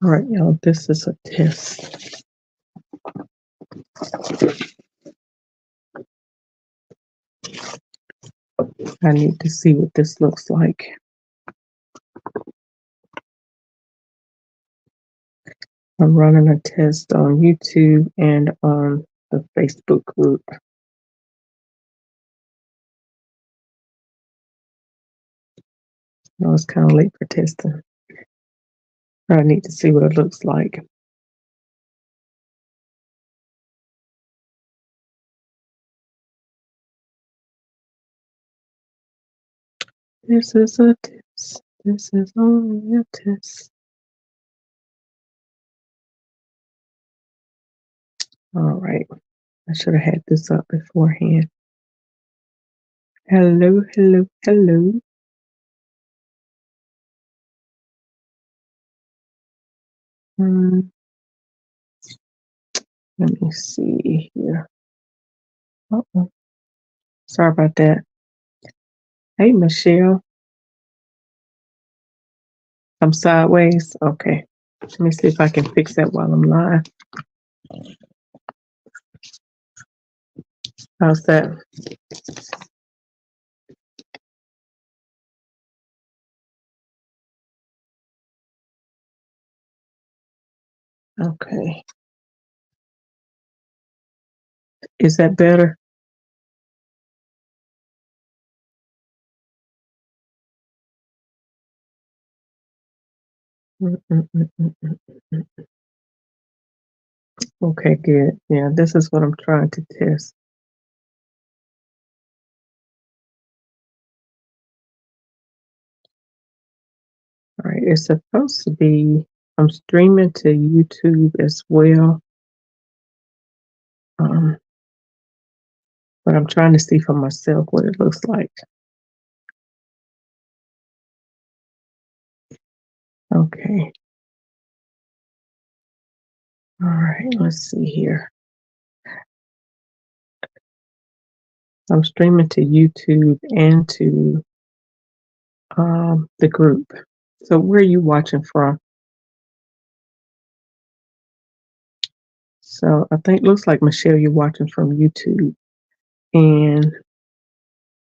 All right, y'all, this is a test. I need to see what this looks like. I'm running a test on YouTube and on the Facebook group. I was kind of late for testing. I need to see what it looks like. This is a test. This is only a test. All right. I should have had this up beforehand. Hello, hello, hello. Let me see here. Uh-oh. Sorry about that. Hey, Michelle. I'm sideways. Okay. Let me see if I can fix that while I'm live. How's that? Okay. Is that better? Mm. Okay, good. Yeah, this is what I'm trying to test. All right, it's supposed to be, I'm streaming to YouTube as well. But I'm trying to see for myself what it looks like. Okay. All right, let's see here. I'm streaming to YouTube and to the group. So where are you watching from? So I think looks like Michelle, you're watching from YouTube. And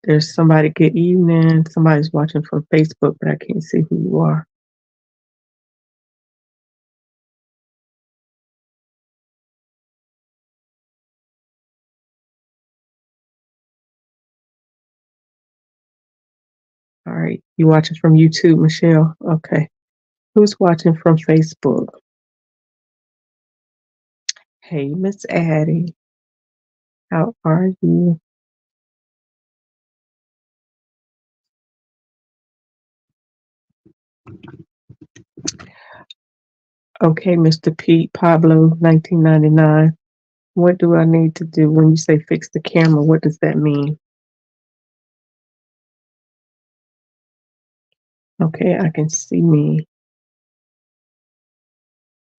there's somebody, good evening. Somebody's watching from Facebook, but I can't see who you are. All right, you watching from YouTube, Michelle? Okay. Who's watching from Facebook? Hey, Miss Addie. How are you? Okay, Mr. Pete Pablo, 1999. What do I need to do when you say fix the camera? What does that mean? Okay, I can see me.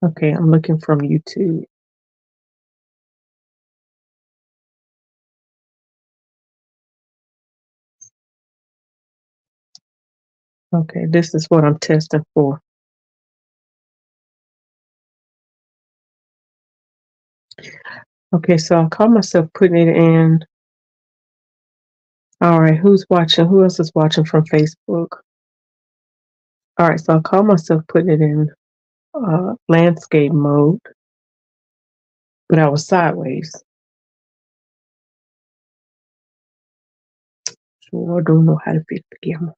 Okay, I'm looking from YouTube. Okay, this is what I'm testing for. Okay, so I call myself putting it in. All right, who's watching? Who else is watching from Facebook? All right, so I call myself putting it in landscape mode, but I was sideways. So I don't know how to fix the camera.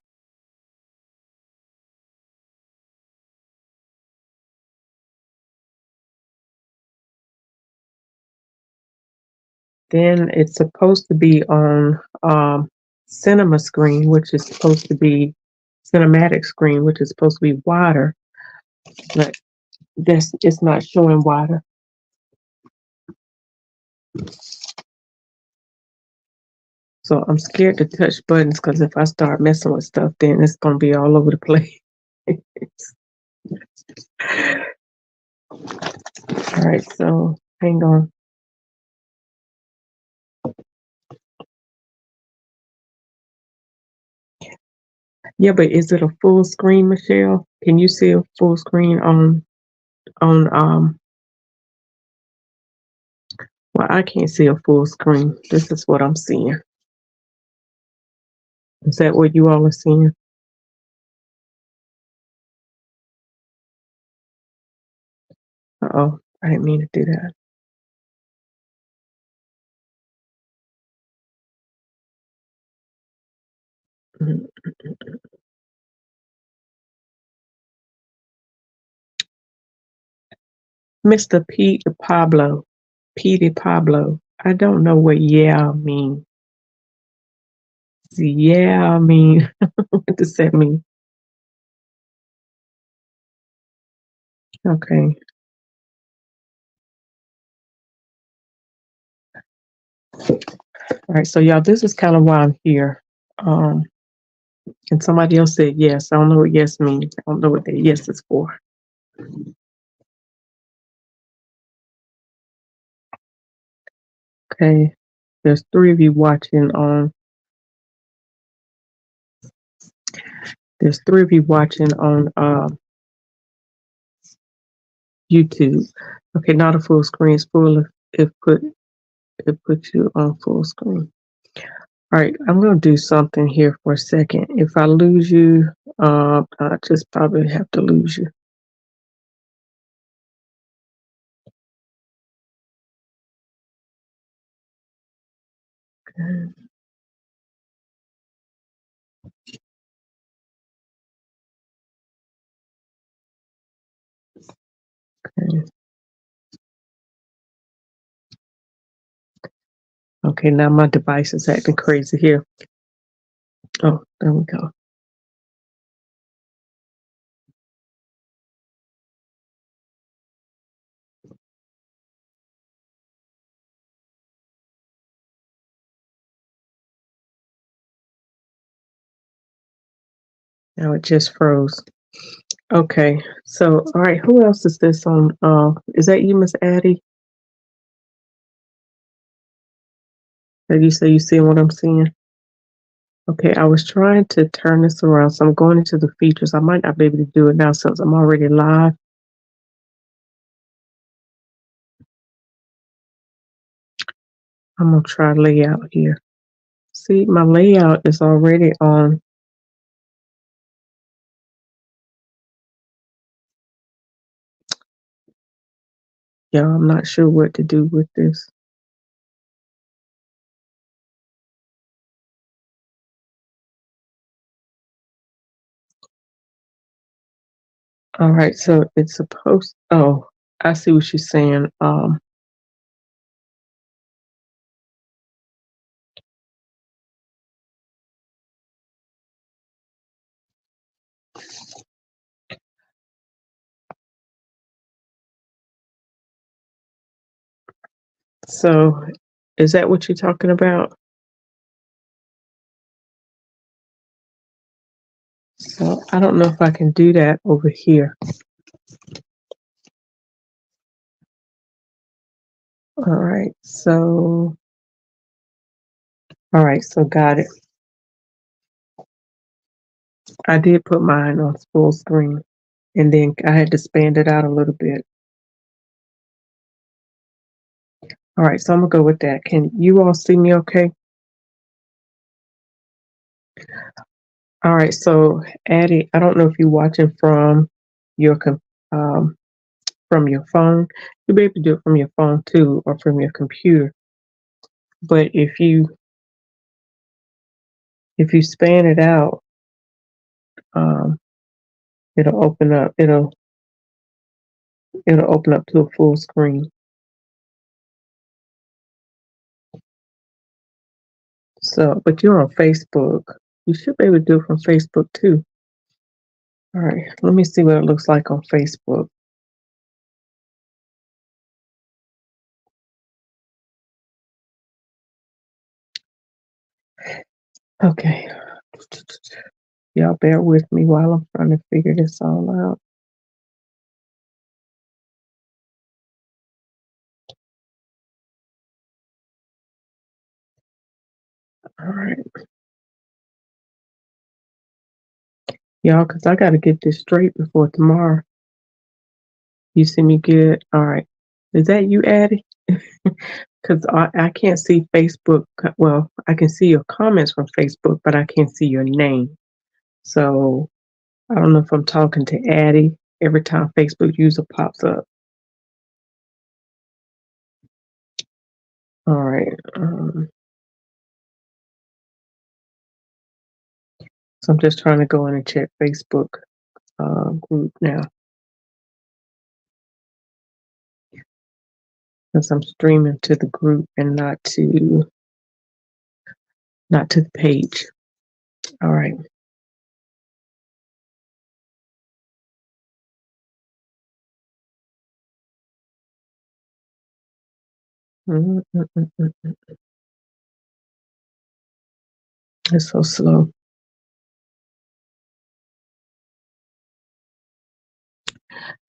Then it's supposed to be on cinema screen, which is supposed to be cinematic screen, which is supposed to be wider, but this it's not showing wider. So I'm scared to touch buttons because if I start messing with stuff, then it's gonna be all over the place. All right, so hang on. Yeah, but is it a full screen, Michelle? Can you see a full screen on? on well, I can't see a full screen. This is what I'm seeing. Is that what you all are seeing? Uh-oh, I didn't mean to do that. Mhm. Mr. Pete Pablo. Petey Pablo. I don't know what yeah mean. Yeah, I mean, what does that mean? Okay. All right. So y'all, this is kind of why I'm here. Um, and somebody else said yes. I don't know what yes means. I don't know what that yes is for. Okay. There's three of you watching on there's three of you watching on YouTube. Okay, not a full screen. It's full if it put you on full screen. All right, I'm gonna do something here for a second. If I lose you, I just probably have to lose you. Okay. Okay, now my device is acting crazy here. Oh, there we go. Now it just froze. Okay, so all right, who else is this on? Is that you, Miss Addie? That you say you see what I'm seeing? Okay, I was trying to turn this around, so I'm going into the features. I might not be able to do it now since I'm already live. I'm gonna try layout here. See, my layout is already on. Yeah, I'm not sure what to do with this. All right, so it's supposed. Oh, I see what she's saying. So is that what you're talking about? So I don't know if I can do that over here. All right, so got it. I did put mine on full screen and then I had to span it out a little bit. All right, so I'm gonna go with that. Can you all see me okay? All right, so Addie, I don't know if you're watching your um from your phone. You'll be able to do it from your phone too or from your computer. But if you span it out, um, it'll open up. It'll open up to a full screen. So, but you're on Facebook. You should be able to do it from Facebook too. All right, let me see what it looks like on Facebook. Okay, y'all bear with me while I'm trying to figure this all out. All right, y'all, because I got to get this straight before tomorrow. You see me good? All right. Is that you, Addie? Because I can't see Facebook. Well, I can see your comments from Facebook, but I can't see your name. So I don't know if I'm talking to Addie every time Facebook user pops up. All right. So I'm just trying to go in and check Facebook group now because I'm streaming to the group and not to the page. All right. Mm, mm, mm, mm, mm. It's so slow.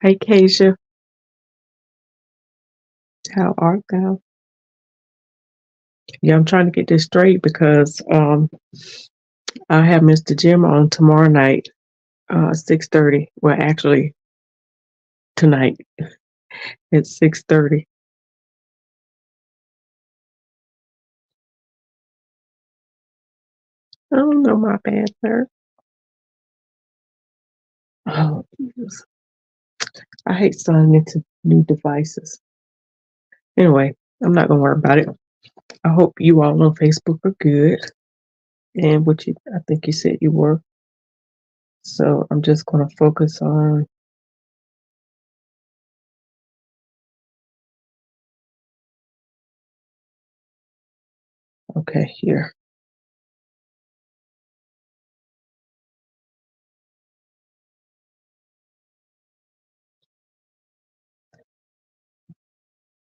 Hey, Keisha, how art thou? Yeah, I'm trying to get this straight because I have Mr. Jim on tomorrow night, 6:30. Well, actually, tonight at 6:30. Oh no, my bad, sir. Oh, Jesus. I hate signing into new devices. Anyway, I'm not gonna worry about it. I hope you all on Facebook are good, and I think you said you were. So I'm just gonna focus on. Okay, here.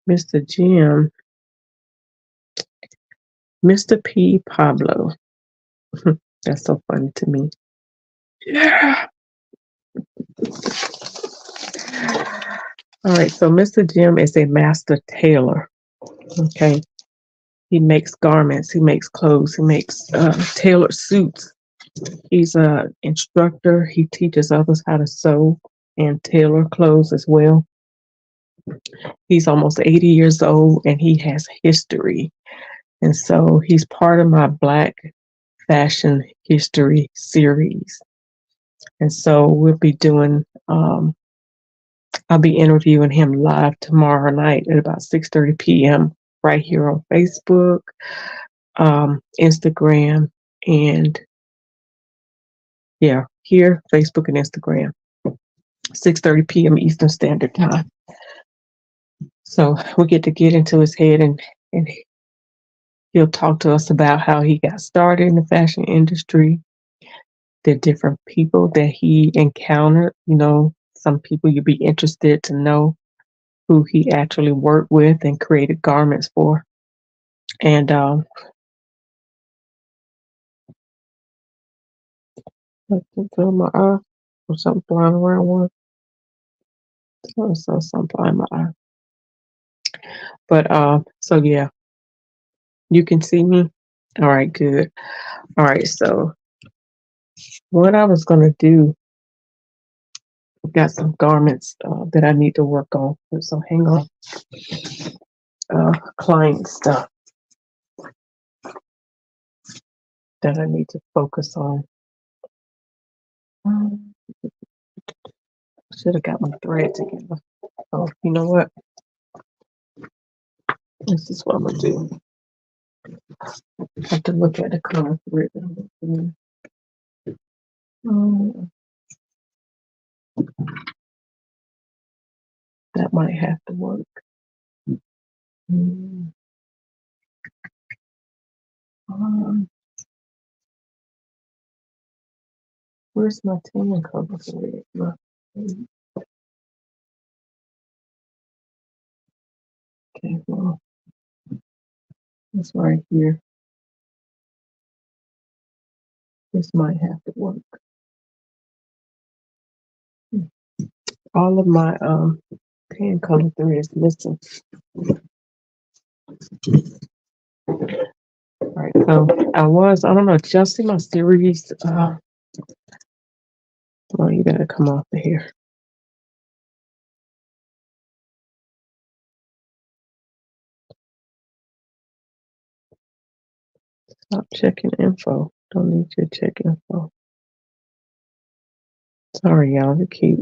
Mr. Jim, Mr. P. Pablo. That's so funny to me. Yeah. All right, so Mr. Jim is a master tailor. Okay, he makes garments, he makes clothes, he makes tailored suits. He's a instructor. He teaches others how to sew and tailor clothes as well. He's almost 80 years old and he has history. And so he's part of my Black Fashion History series. And so we'll be doing I'll be interviewing him live tomorrow night at about 6:30 p.m. right here on Facebook, Instagram, and yeah, here, Facebook and Instagram, 6:30 p.m. Eastern Standard Time. So we get into his head and he'll talk to us about how he got started in the fashion industry, the different people that he encountered. You know, some people you'd be interested to know who he actually worked with and created garments for. And my eye or something flying around one. So something flying my eye. But so yeah, you can see me. All right, good. All right, so what I was gonna do, I've got some garments that I need to work on. So hang on, client stuff that I need to focus on. Should have got my thread together. Oh, you know what? This is what I'm gonna do. I have to look at the color thread. That might have to work. Mm, where's my tan color thread? Okay, well, it's right here. This might have to work. All of my tan color threads missing. All right, so I don't know, did y'all see my series? Well, you gotta come off of here. Stop checking info. Don't need you to check info. Sorry, y'all. To keep.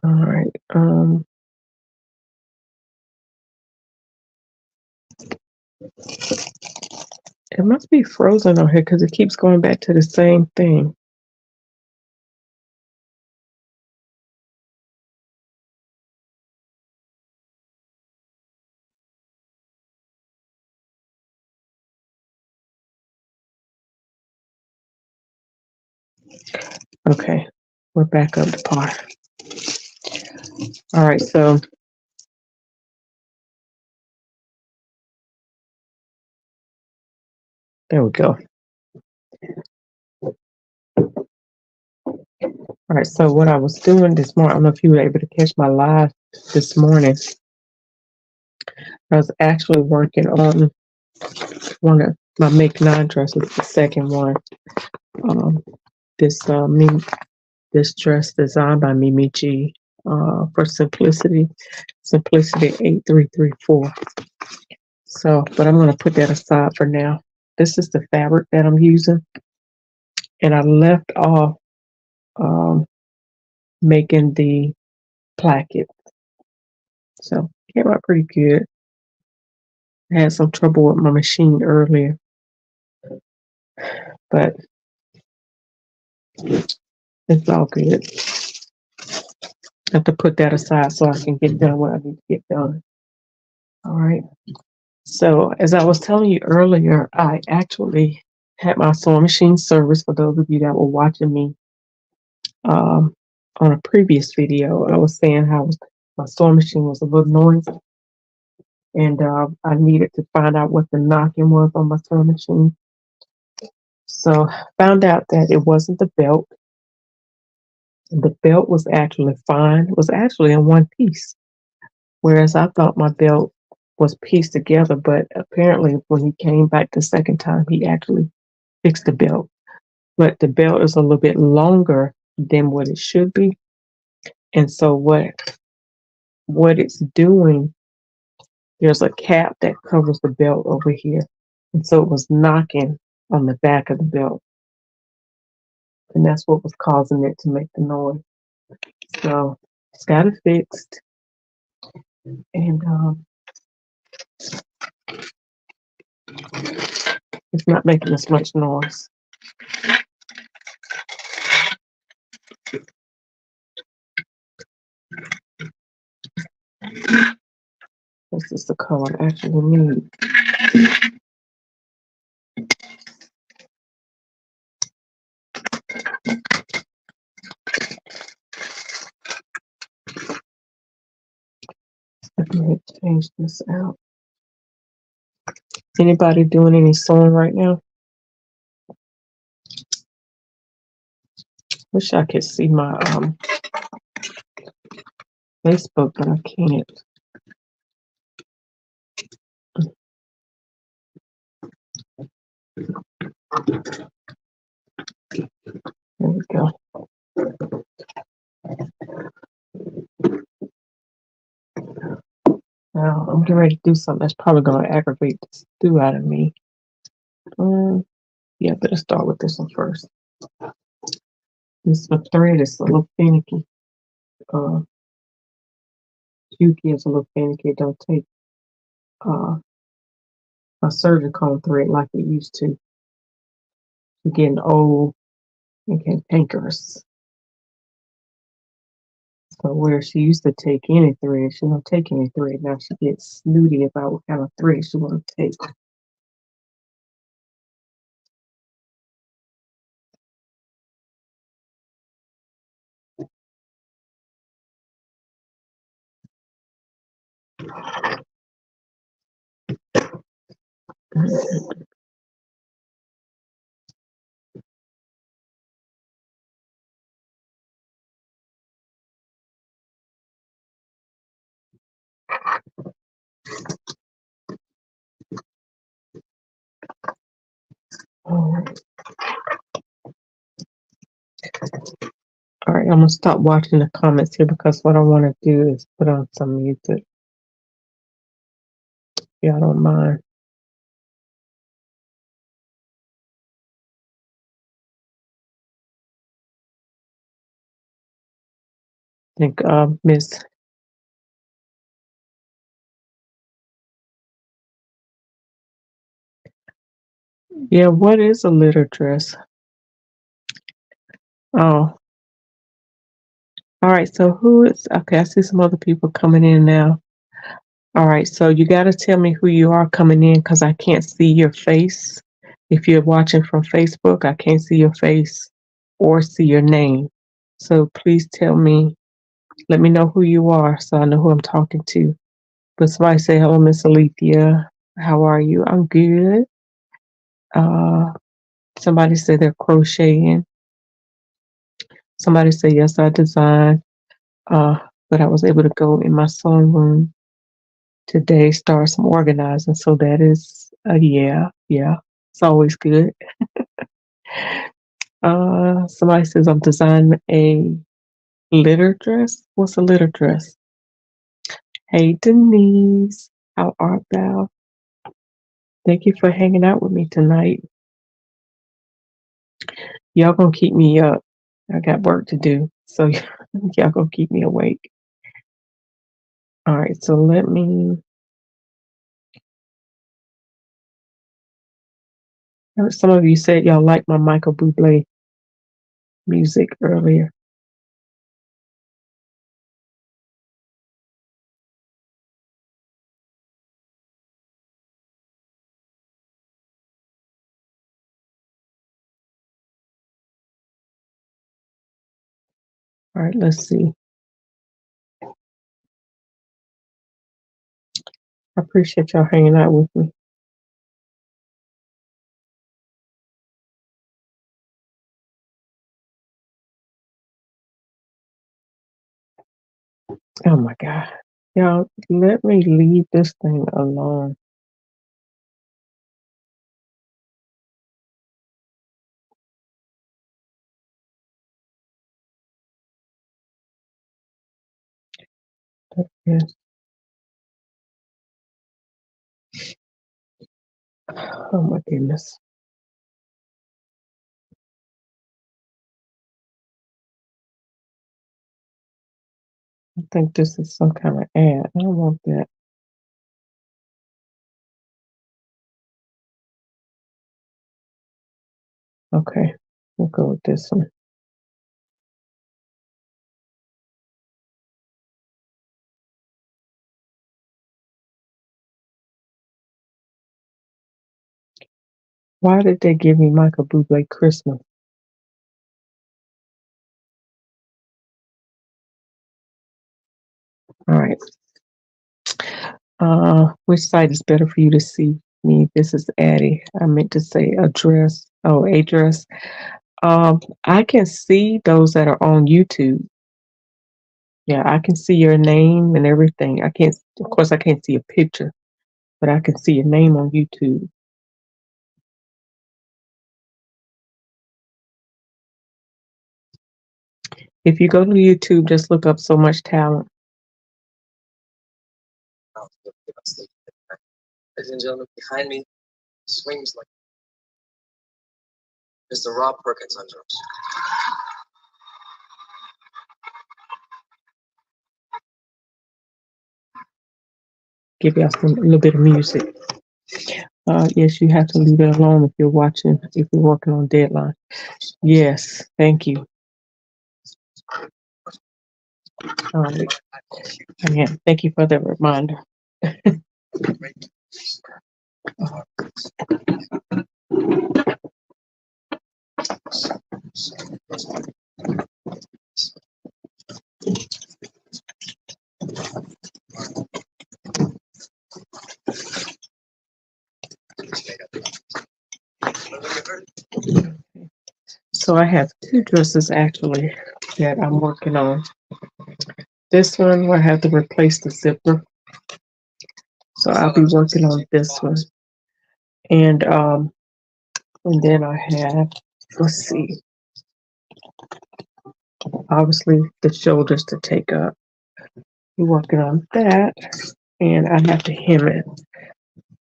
All right. It must be frozen on here because it keeps going back to the same thing. Okay, we're back up to par. All right, so there we go. All right, so what I was doing this morning, I don't know if you were able to catch my live this morning. I was actually working on one of my Make 9 dresses, the second one. This dress designed by Mimi G for Simplicity 8334. So, but I'm going to put that aside for now. This is the fabric that I'm using, and I left off making the placket. So came out pretty good. I had some trouble with my machine earlier, but it's all good. I have to put that aside so I can get done what I need to get done. All right. So as I was telling you earlier, I actually had my sewing machine service. For those of you that were watching me on a previous video, I was saying how my sewing machine was a little noisy, and I needed to find out what the knocking was on my sewing machine. So found out that it wasn't the belt. The belt was actually fine. It was actually in one piece, whereas I thought my belt was pieced together. But apparently, when he came back the second time, he actually fixed the belt. But the belt is a little bit longer than what it should be, and so what it's doing, there's a cap that covers the belt over here, and so it was knocking on the back of the belt, and that's what was causing it to make the noise. So it's got it fixed, and it's not making as much noise. This is the color I actually need. Let me change this out. Anybody doing any sewing right now? Wish I could see my Facebook, but I can't. There we go. Now I'm getting ready to do something that's probably going to aggravate the stew out of me. Yeah, better start with this one first. This thread is a little finicky. Juki is a little finicky. It don't take a surgical thread like it used to. It's getting old and cantankerous. So where she used to take any thread, she don't take any thread. Now she gets snooty about what kind of thread she want to take. All right, I'm gonna stop watching the comments here because what I want to do is put on some music. y'all don't mind. I think Miss. Yeah, what is a litter dress? Oh, all right. So who is okay? I see some other people coming in now. All right, so you got to tell me who you are coming in because I can't see your face. If you're watching from Facebook, I can't see your face or see your name. So please tell me, let me know who you are so I know who I'm talking to. But somebody say, hello, Miss Alethea. How are you? I'm good. Uh, somebody said they're crocheting. Somebody said, yes, I design. Uh, but I was able to go in my sewing room today, start some organizing. So that is, yeah, it's always good. Somebody says I'm designing a litter dress. What's a litter dress? Hey, Denise, how art thou? Thank you for hanging out with me tonight. Y'all gonna keep me up. I got work to do, so y'all gonna keep me awake. All right, so let me. Some of you said y'all like my Michael Bublé music earlier. All right, let's see. I appreciate y'all hanging out with me. Oh my God. Y'all, let me leave this thing alone. Yes. Oh my goodness. I think this is some kind of ad. I don't want that. Okay, we'll go with this one. Why did they give me Michael Bublé Christmas? All right. Which site is better for you to see me? This is Addie. I meant to say address. Oh, address. I can see those that are on YouTube. Yeah, I can see your name and everything. I can't, of course, I can't see a picture, but I can see your name on YouTube. If you go to YouTube, just look up So Much Talent. Ladies and gentlemen, behind me swings like Mr. Rob Perkins on drums. Give y'all a little bit of music. Yes, you have to leave it alone if you're watching, if you're working on deadline. Yes, thank you. All right. Again, thank you for the reminder. So I have two dresses actually that I'm working on. This one I have to replace the zipper. So I'll be working on this one. And then I have, let's see, obviously the shoulders to take up. We're working on that, and I have to hem it.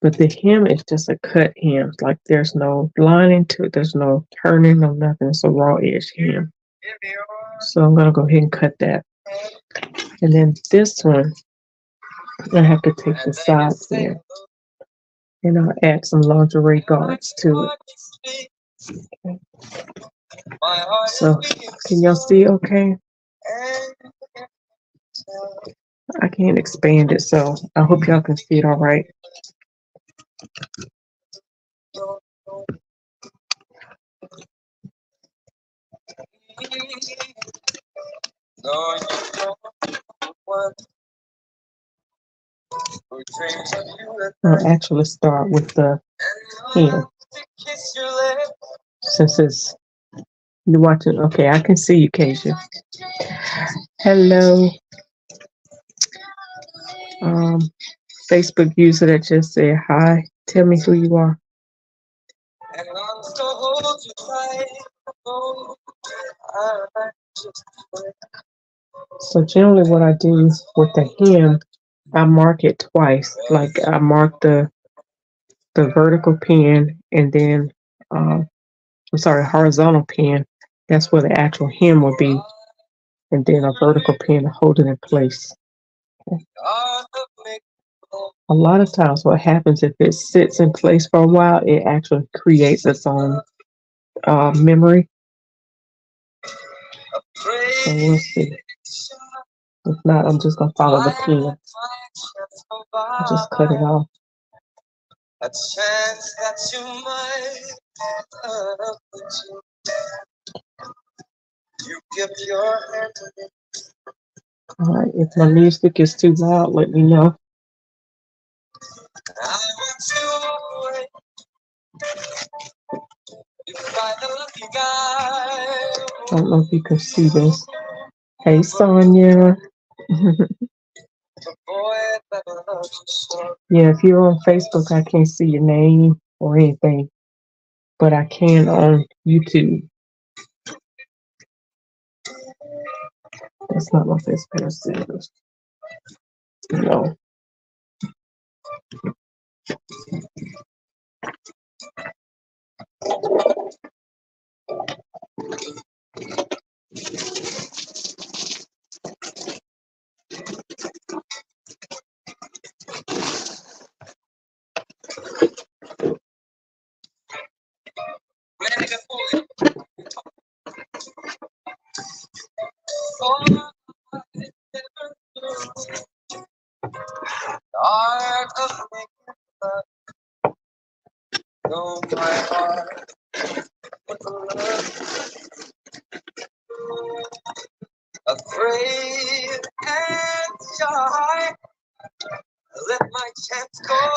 But the hem is just a cut hem. Like there's no lining to it. There's no turning, no nothing. It's a raw edge hem. So I'm gonna go ahead and cut that. And then this one, I have to take the sides in. And I'll add some lingerie guards to it. Okay. So can y'all see okay? I can't expand it, so I hope y'all can see it all right. I'll actually start with the hem. Since it's you're watching, okay, I can see you, Keisha. Hello. Facebook user that just said hi. Tell me who you are. So generally what I do with the hem, I mark it twice. Like I mark the vertical pin and then horizontal pin. That's where the actual hem will be. And then a vertical pin to hold it in place. Okay. A lot of times what happens if it sits in place for a while, it actually creates its own memory. So we'll see. If not, I'm just gonna follow the pin. I'll just cut it off. A chance that you might you give your hand to me. All right, if my music is too loud, let me know. I want you away. I don't know if you can see this. Hey, Sonia. Yeah, if you're on Facebook, I can't see your name or anything, but I can on YouTube. That's not my face pair of scissors. No.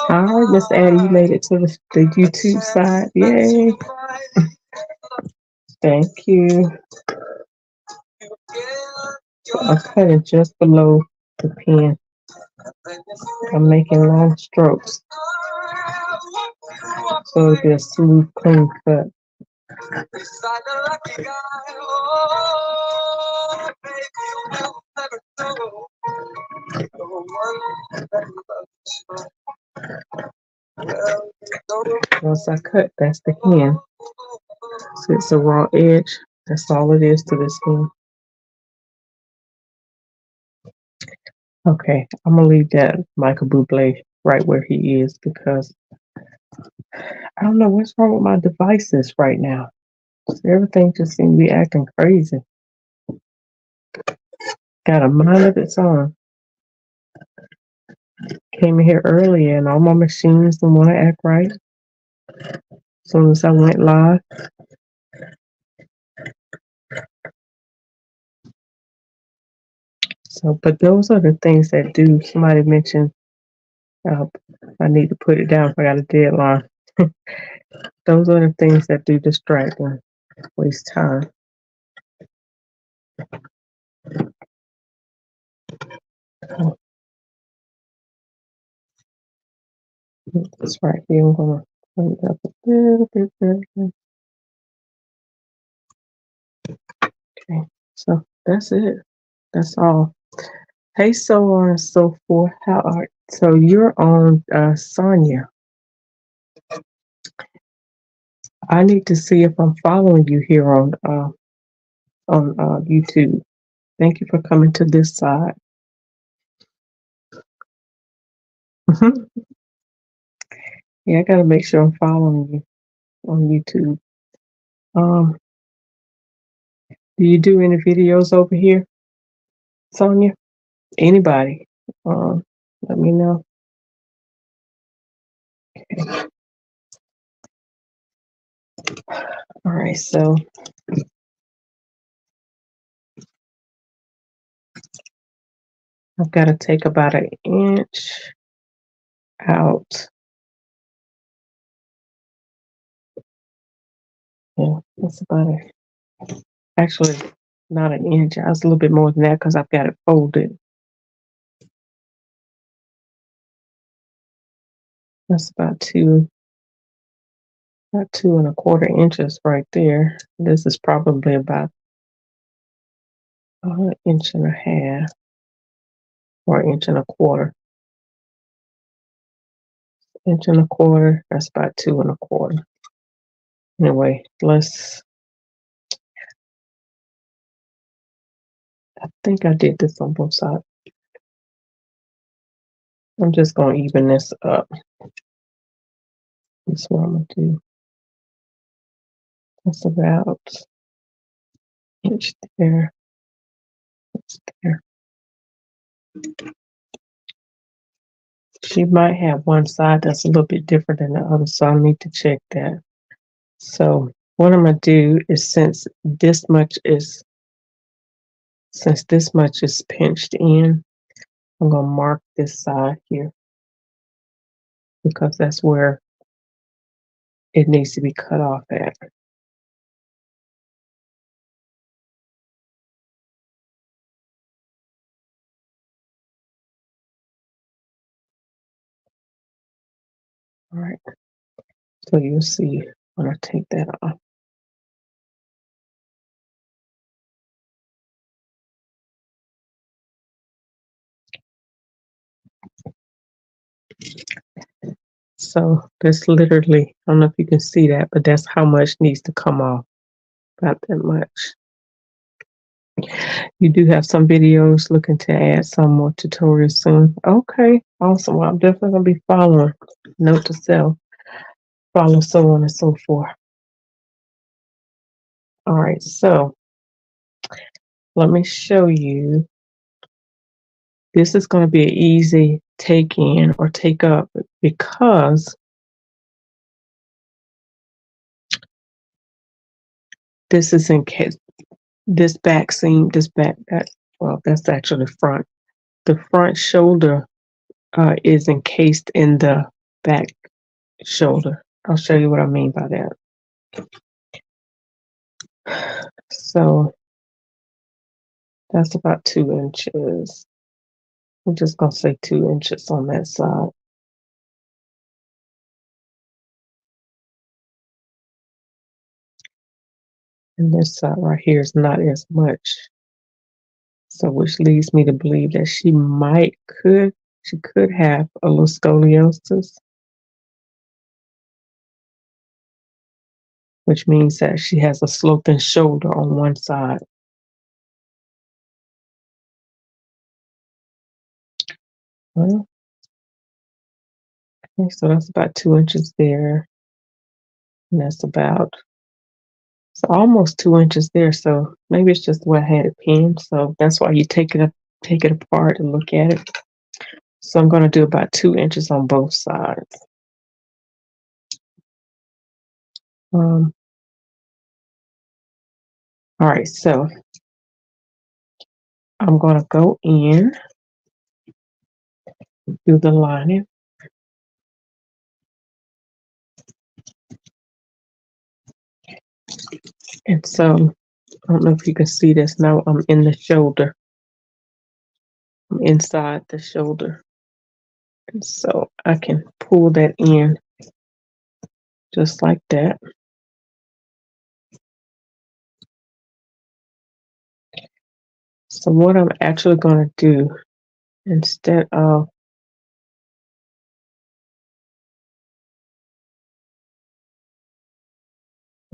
All right, Miss Addie, you made it to the YouTube side. Yay. Thank you. I'm cutting just below the pin. I'm making long strokes. So it'll be a smooth, clean cut. Once I cut, that's the hem. So it's a raw edge. That's all it is to this hem. Okay, I'm gonna leave that Michael Bublé right where he is because I don't know what's wrong with my devices right now. Everything just seems to be acting crazy. Got a mind of its own. Came in here earlier and all my machines don't want to act right. As soon as I went live. So, but those are the things that do. Somebody mentioned I need to put it down if I got a deadline. Those are the things that do distract and waste time. This right here, I'm gonna clean it up a little bit better. Okay, so that's it. That's all. Hey, so on and so forth. So you're on Sonia. I need to see if I'm following you here on YouTube. Thank you for coming to this side. Mhm. Yeah, I gotta make sure I'm following you on YouTube. Um, do you do any videos over here, Sonia? Anybody? Um, Let me know. All right, so I've got to take about an inch out. Yeah, that's about it. Actually, not an inch. I was a little bit more than that because I've got it folded. That's about 2¼ inches right there. This is probably about an inch and a half or an inch and a quarter. Inch and a quarter. That's about 2¼ Anyway, I think I did this on both sides. I'm just gonna even this up. That's what I'm gonna do. That's about inch there. That's there. She might have one side that's a little bit different than the other, so I need to check that. So what I'm gonna do is since this much is pinched in, I'm gonna mark this side here because that's where it needs to be cut off at. All right. So you'll see when I take that off. So that's literally, I don't know if you can see that, but that's how much needs to come off. About that much. You do have some videos looking to add some more tutorials soon. Okay, awesome. Well, I'm definitely gonna be following. Note to self, follow so on and so forth. All right, so let me show you. This is going to be an easy take in or take up because this is in case this back seam, well, that's actually front. The front shoulder is encased in the back shoulder. I'll show you what I mean by that. So that's about 2 inches. I'm just gonna say 2 inches on that side. And this side right here is not as much. So which leads me to believe that she could have a little scoliosis, which means that she has a sloping shoulder on one side. Well, okay, so that's about 2 inches there. And that's about, so almost 2 inches there. So maybe it's just the way I had it pinned. So that's why you take it apart and look at it. So I'm gonna do about 2 inches on both sides. All right, so I'm gonna go in, do the lining. And so I don't know if you can see this now. I'm in the shoulder. I'm inside the shoulder. And so I can pull that in just like that. So what I'm actually going to do, instead of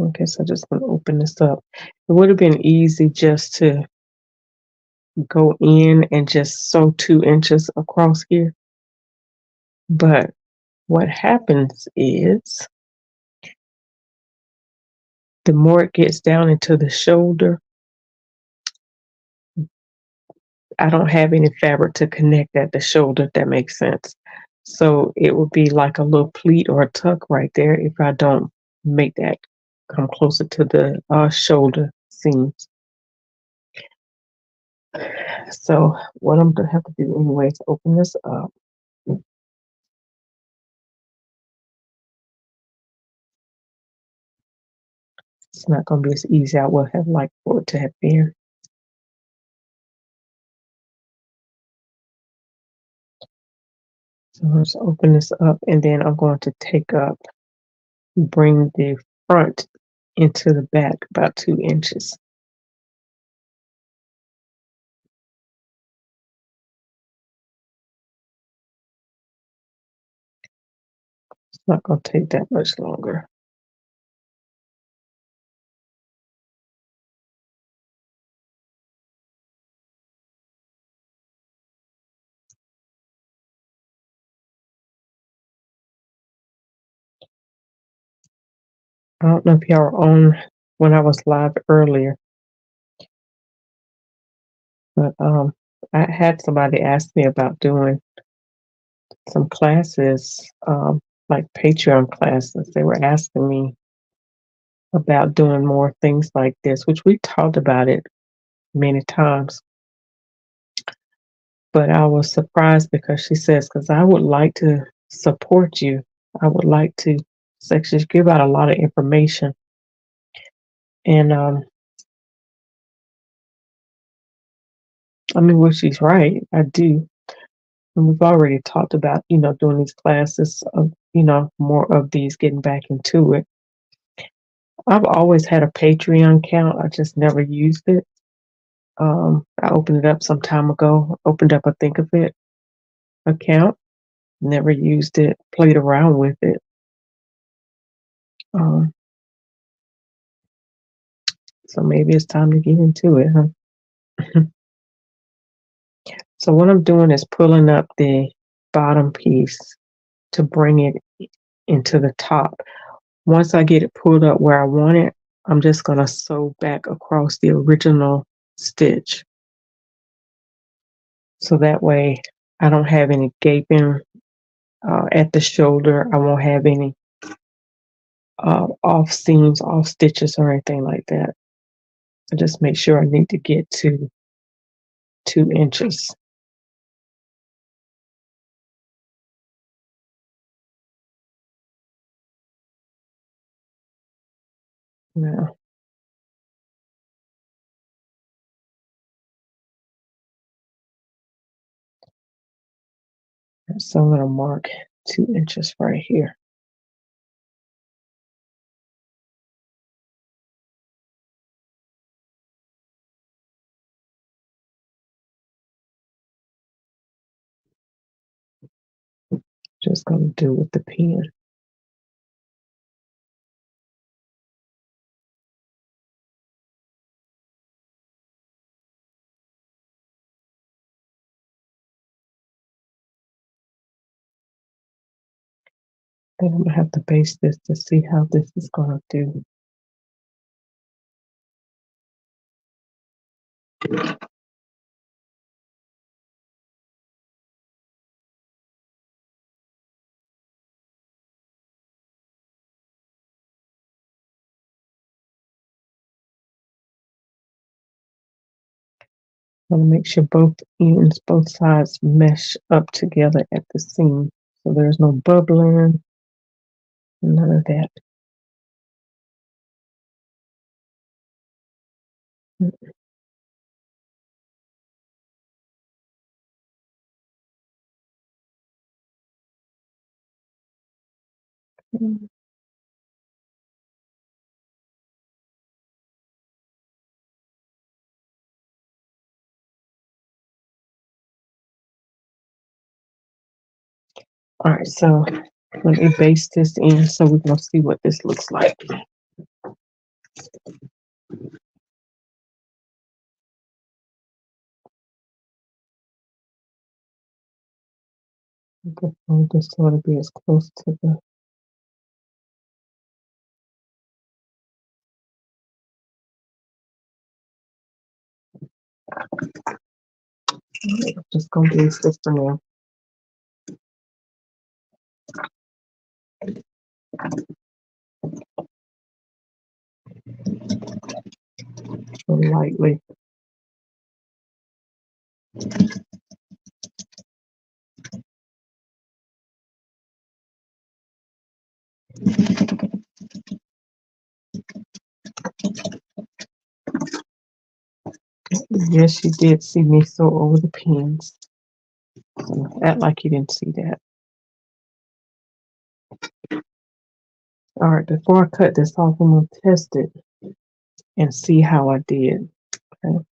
Okay, so I'm just gonna open this up. It would have been easy just to go in and just sew 2 inches across here. But what happens is the more it gets down into the shoulder, I don't have any fabric to connect at the shoulder, if that makes sense. So it would be like a little pleat or a tuck right there if I don't make that come closer to the shoulder seams. So what I'm gonna have to do anyway is open this up. It's not gonna be as easy I would have liked for it to have been. So let's open this up and then I'm going to take up, bring the front into the back about 2 inches. It's not gonna take that much longer. I don't know if y'all were on when I was live earlier, but I had somebody ask me about doing some classes, like Patreon classes. They were asking me about doing more things like this, which we talked about it many times. But I was surprised because she says, because I would like to support you. I would like to just give out a lot of information. And I mean, well, she's right. I do. And we've already talked about, doing these classes of, more of these, getting back into it. I've always had a Patreon account. I just never used it. I opened it up some time ago, opened up a Think of It account, never used it, played around with it. Um, so maybe it's time to get into it, huh? So what I'm doing is pulling up the bottom piece to bring it into the top. Once I get it pulled up where I want it, I'm just gonna sew back across the original stitch. So that way I don't have any gaping at the shoulder. I won't have any off seams, off stitches or anything like that. I just make sure I need to get to 2 inches. Now, so I'm gonna mark 2 inches right here. Just gonna do with the pen. Then I'm gonna have to base this to see how this is gonna do. I want to make sure both ends, both sides mesh up together at the seam. So there's no bubbling, none of that. Mm. All right, so let me base this in so we can see what this looks like. Okay, I just want to be as close to the. Just gonna be this for now. So lightly. Yes, you did see me sew over the pins. So act like you didn't see that. All right, before I cut this off, I'm gonna test it and see how I did. Okay. I'm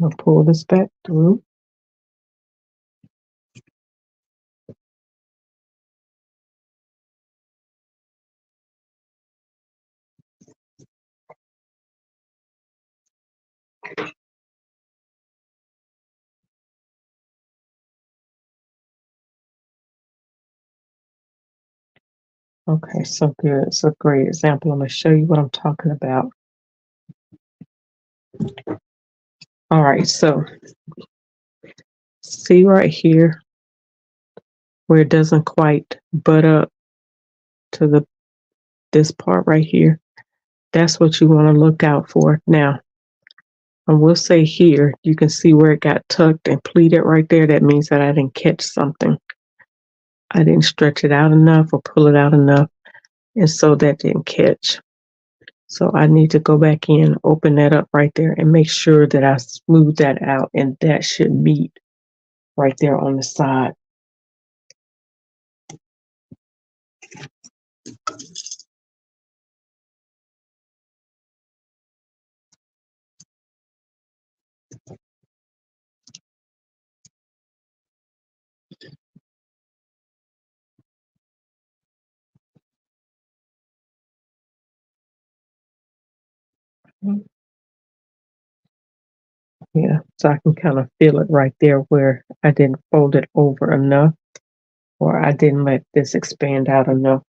gonna pull this back through. Okay, so good. It's a great example. I'm gonna show you what I'm talking about. All right, so see right here where it doesn't quite butt up to this part right here. That's what you want to look out for. Now, I will say here, you can see where it got tucked and pleated right there. That means that I didn't catch something. I didn't stretch it out enough or pull it out enough, and so that didn't catch. So I need to go back in, open that up right there, and make sure that I smooth that out, and that should meet right there on the side. Yeah, so I can kind of feel it right there where I didn't fold it over enough, or I didn't let this expand out enough.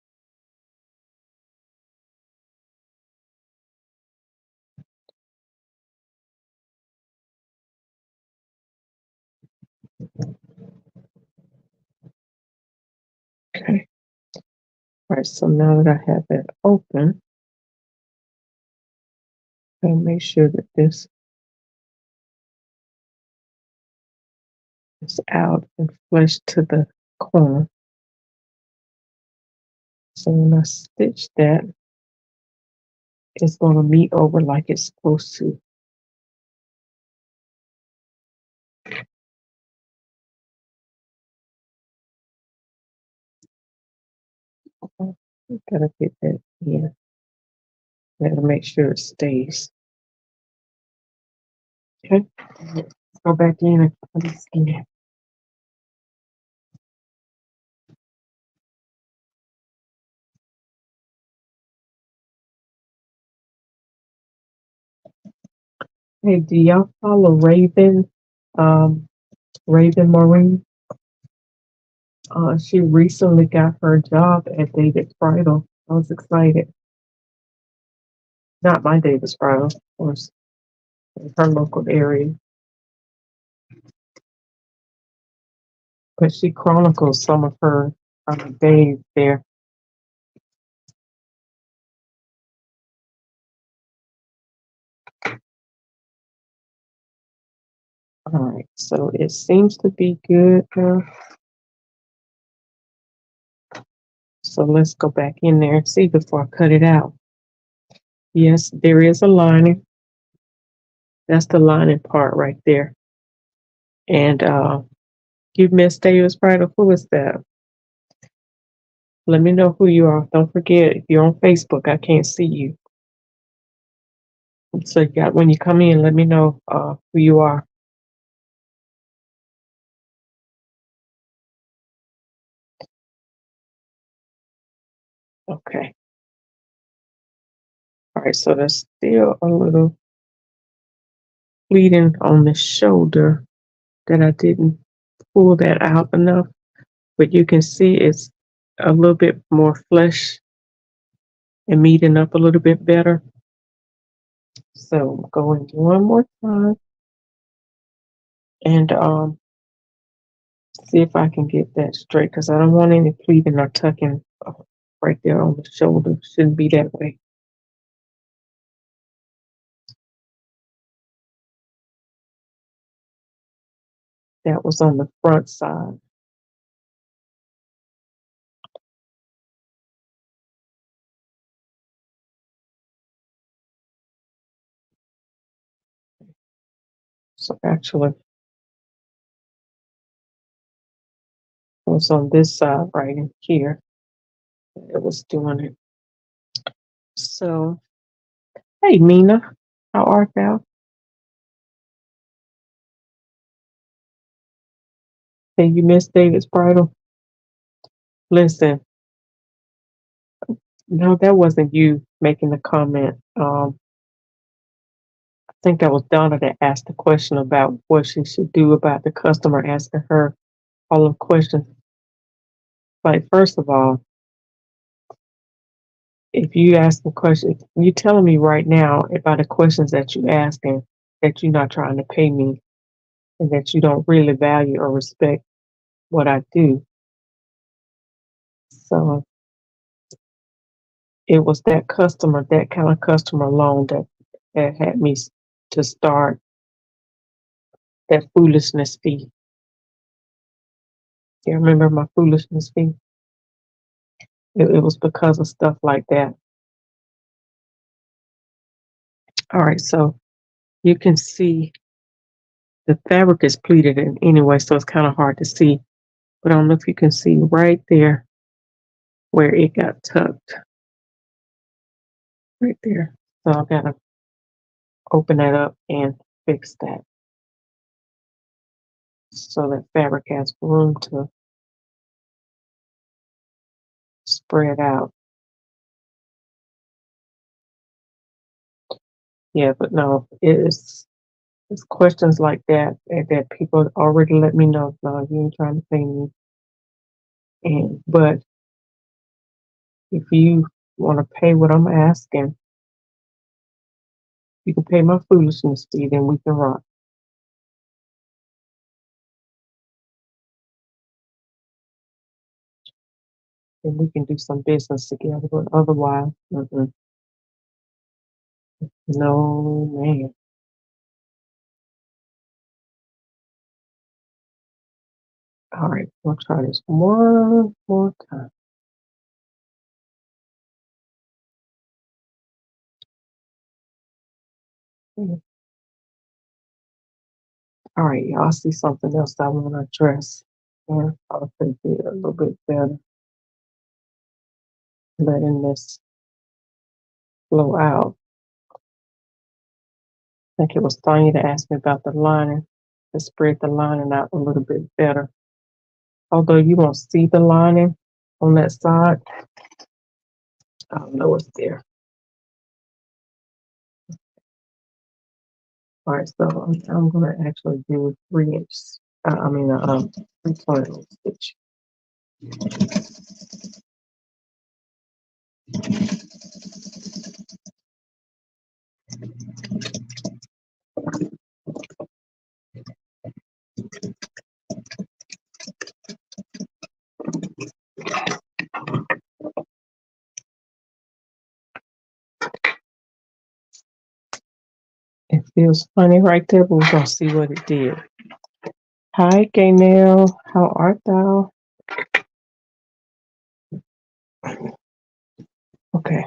Okay. All right, so now that I have it open, I'll make sure that this is out and flush to the corner. So when I stitch that, it's going to meet over like it's supposed to. Gotta get that in. Gotta make sure it stays. Okay. Let's go back in and put it in. Hey, do y'all follow Raven? Raven Marie? She recently got her job at David's Bridal. I was excited. Not my David's Bridal, of course, in her local area. But she chronicles some of her days there. All right, so it seems to be good now. So let's go back in there and see before I cut it out. Yes, there is a lining. That's the lining part right there. And you missed David's Bridal. Who is that? Let me know who you are. Don't forget, if you're on Facebook, I can't see you. So you got, when you come in, let me know who you are. Okay. right, so there's still a little bleeding on the shoulder that I didn't pull that out enough, but you can see it's a little bit more flesh and meeting up a little bit better. So going one more time and see if I can get that straight because I don't want any pleating or tucking right there on the shoulder. Shouldn't be that way. That was on the front side. So actually, it was on this side right in here. It was doing it. So, hey, Mina, how art thou? Hey, you missed David's bridal? Listen, no, that wasn't you making the comment. I think that was Donna that asked the question about what she should do about the customer asking her all of questions. Like, first of all, if you ask the question, you telling me right now about the questions that you asking that you're not trying to pay me and that you don't really value or respect what I do. So it was that customer, that kind of customer alone that had me to start that foolishness fee. You remember my foolishness fee? It was because of stuff like that. All right, so you can see the fabric is pleated in anyway, so it's kind of hard to see. But I don't know if you can see right there where it got tucked. Right there. So I gotta open that up and fix that. So that fabric has room to spread out. Yeah, but no, it's questions like that that people already let me know. No, you ain't trying to pay me. And but if you want to pay what I'm asking, you can pay my foolishness fee, then we can rock. Then we can do some business together. But otherwise, no, man. All right, we'll try this one more time. All right, y'all, I see something else I want to address. Yeah, I'll take it a little bit better, letting this flow out. I think it was Tanya that asked me about the lining, to spread the lining out a little bit better. Although you won't see the lining on that side, I don't know it's there. All right, so I'm gonna actually do 3-inch. I mean, 3/4 stitch. It feels funny right there, but we're gonna see what it did. Hi, Gaynell. How art thou? Okay.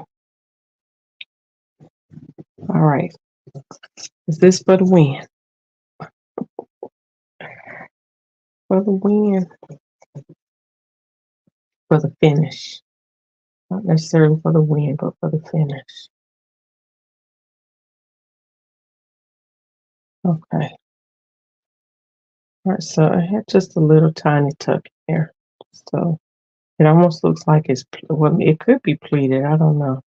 All right. Is this for the win? For the win? For the finish? Not necessarily for the win, but for the finish. Okay. All right. So I had just a little tiny tuck here. So it almost looks like it's, well, it could be pleated. I don't know.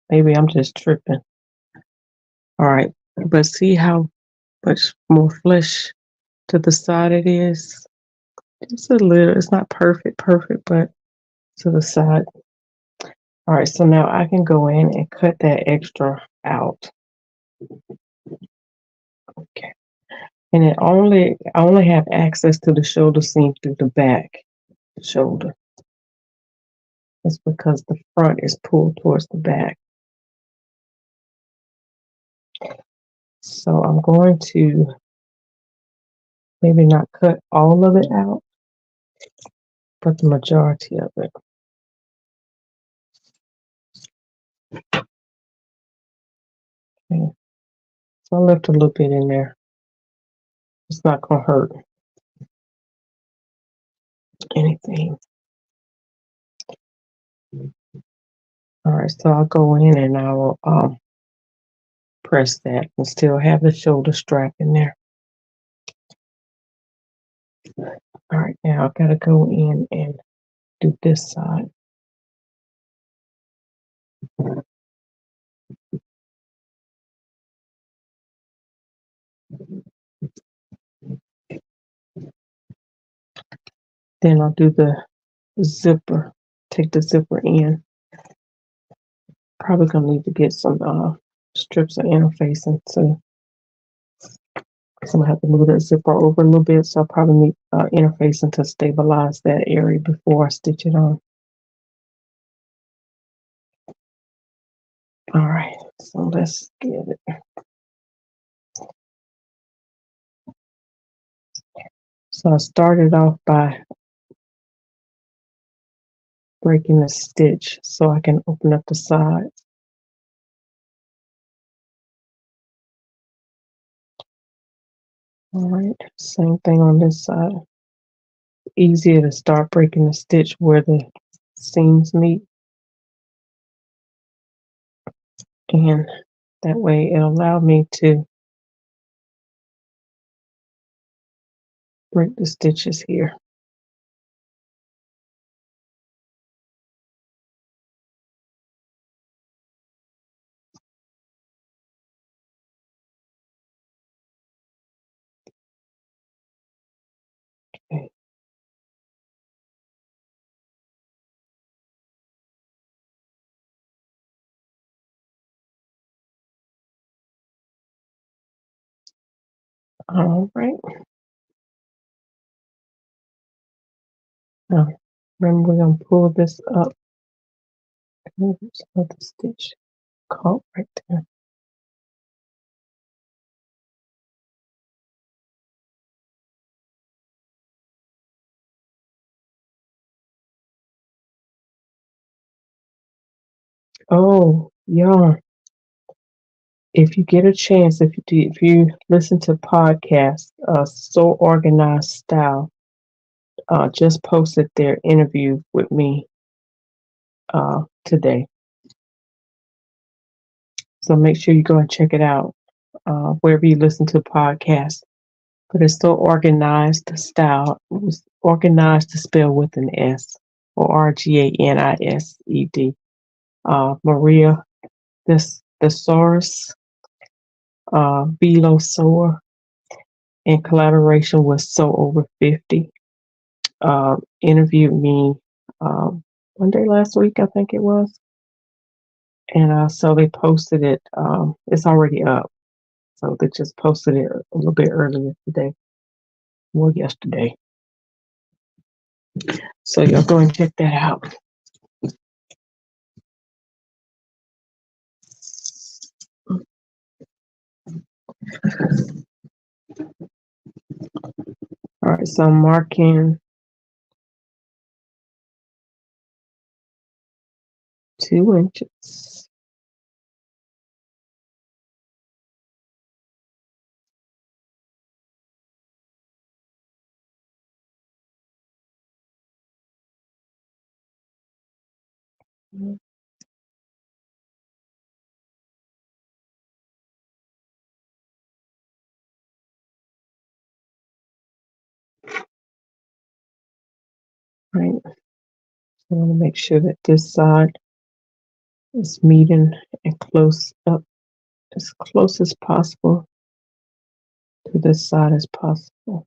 Maybe I'm just tripping. All right, but see how much more flesh to the side it is? Just a little. It's not perfect, but to the side. All right, so now I can go in and cut that extra out. Okay. And I only have access to the shoulder seam through the back shoulder. It's because the front is pulled towards the back. So I'm going to maybe not cut all of it out, but the majority of it. Okay. So I left a little bit in there. It's not gonna hurt anything. All right, so I'll go in and I will press that and still have the shoulder strap in there. All right, now I've got to go in and do this side. Then I'll do the zipper, take the zipper in. Probably gonna need to get some strips of interfacing too. So I'm gonna have to move that zipper over a little bit. So I'll probably need interfacing to stabilize that area before I stitch it on. All right, so let's get it. So I started off by breaking the stitch so I can open up the sides. All right, same thing on this side. Easier to start breaking the stitch where the seams meet. And that way it allowed me to break the stitches here. Okay. All right. Now, remember, we're going to pull this up. There's another stitch caught right there. Oh, yeah. If you get a chance, if you listen to podcasts, So Organized Style, just posted their interview with me today. So make sure you go and check it out wherever you listen to podcasts. But it's So Organized Style. It was organized to spell with an S, or Rganised. Maria Thesaurus, Below in collaboration with So Over 50, interviewed me one day last week, I think it was. And so they posted it. It's already up. So they just posted it a little bit earlier today, or yesterday. So y'all go and check that out. All right, so I'm marking 2 inches. Right. So I want to make sure that this side is meeting and close up as close as possible to this side as possible.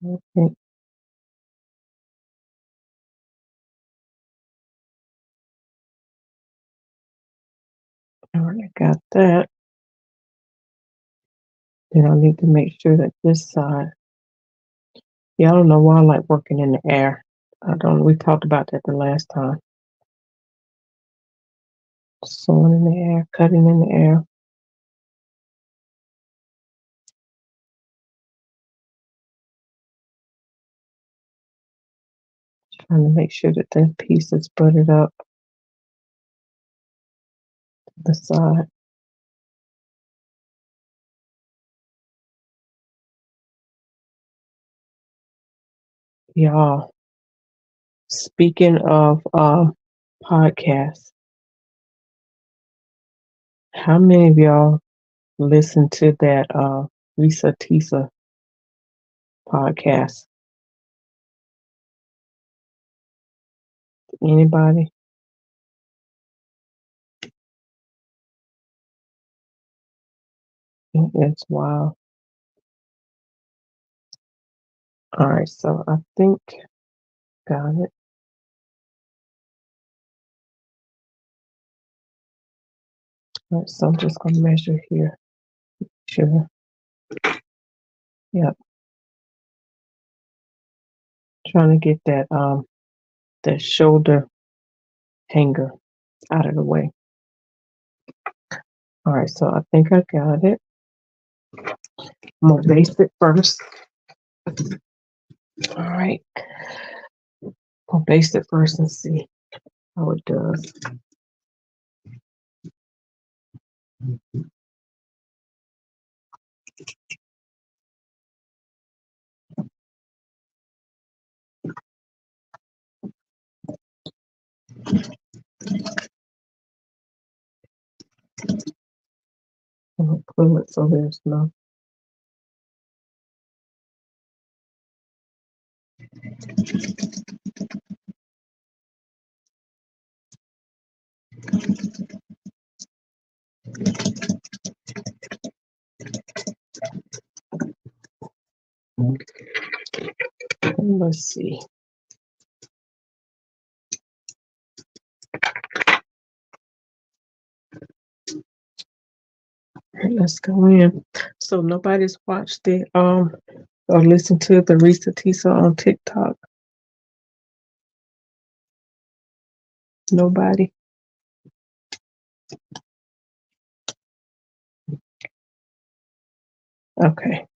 Okay. All right, I got that. Then I need to make sure that this side, yeah, I don't know why I like working in the air. I don't, we talked about that the last time. Sewing in the air, cutting in the air. Trying to make sure that that piece is butted up to the side. Y'all, speaking of podcasts, how many of y'all listen to that Risa Tisa podcast? Anybody? It's wild. All right, so I think got it. All right, so I'm just gonna measure here. Sure. Yep. Trying to get that shoulder hanger out of the way. All right, so I think I got it. I'm gonna base it first. All right. I'll base it first and see how it does. I'm gonna glue it so there's no. Let's see. All right, let's go in. So nobody's watched it or listened to the Risa Tisa on TikTok. Nobody. Okay.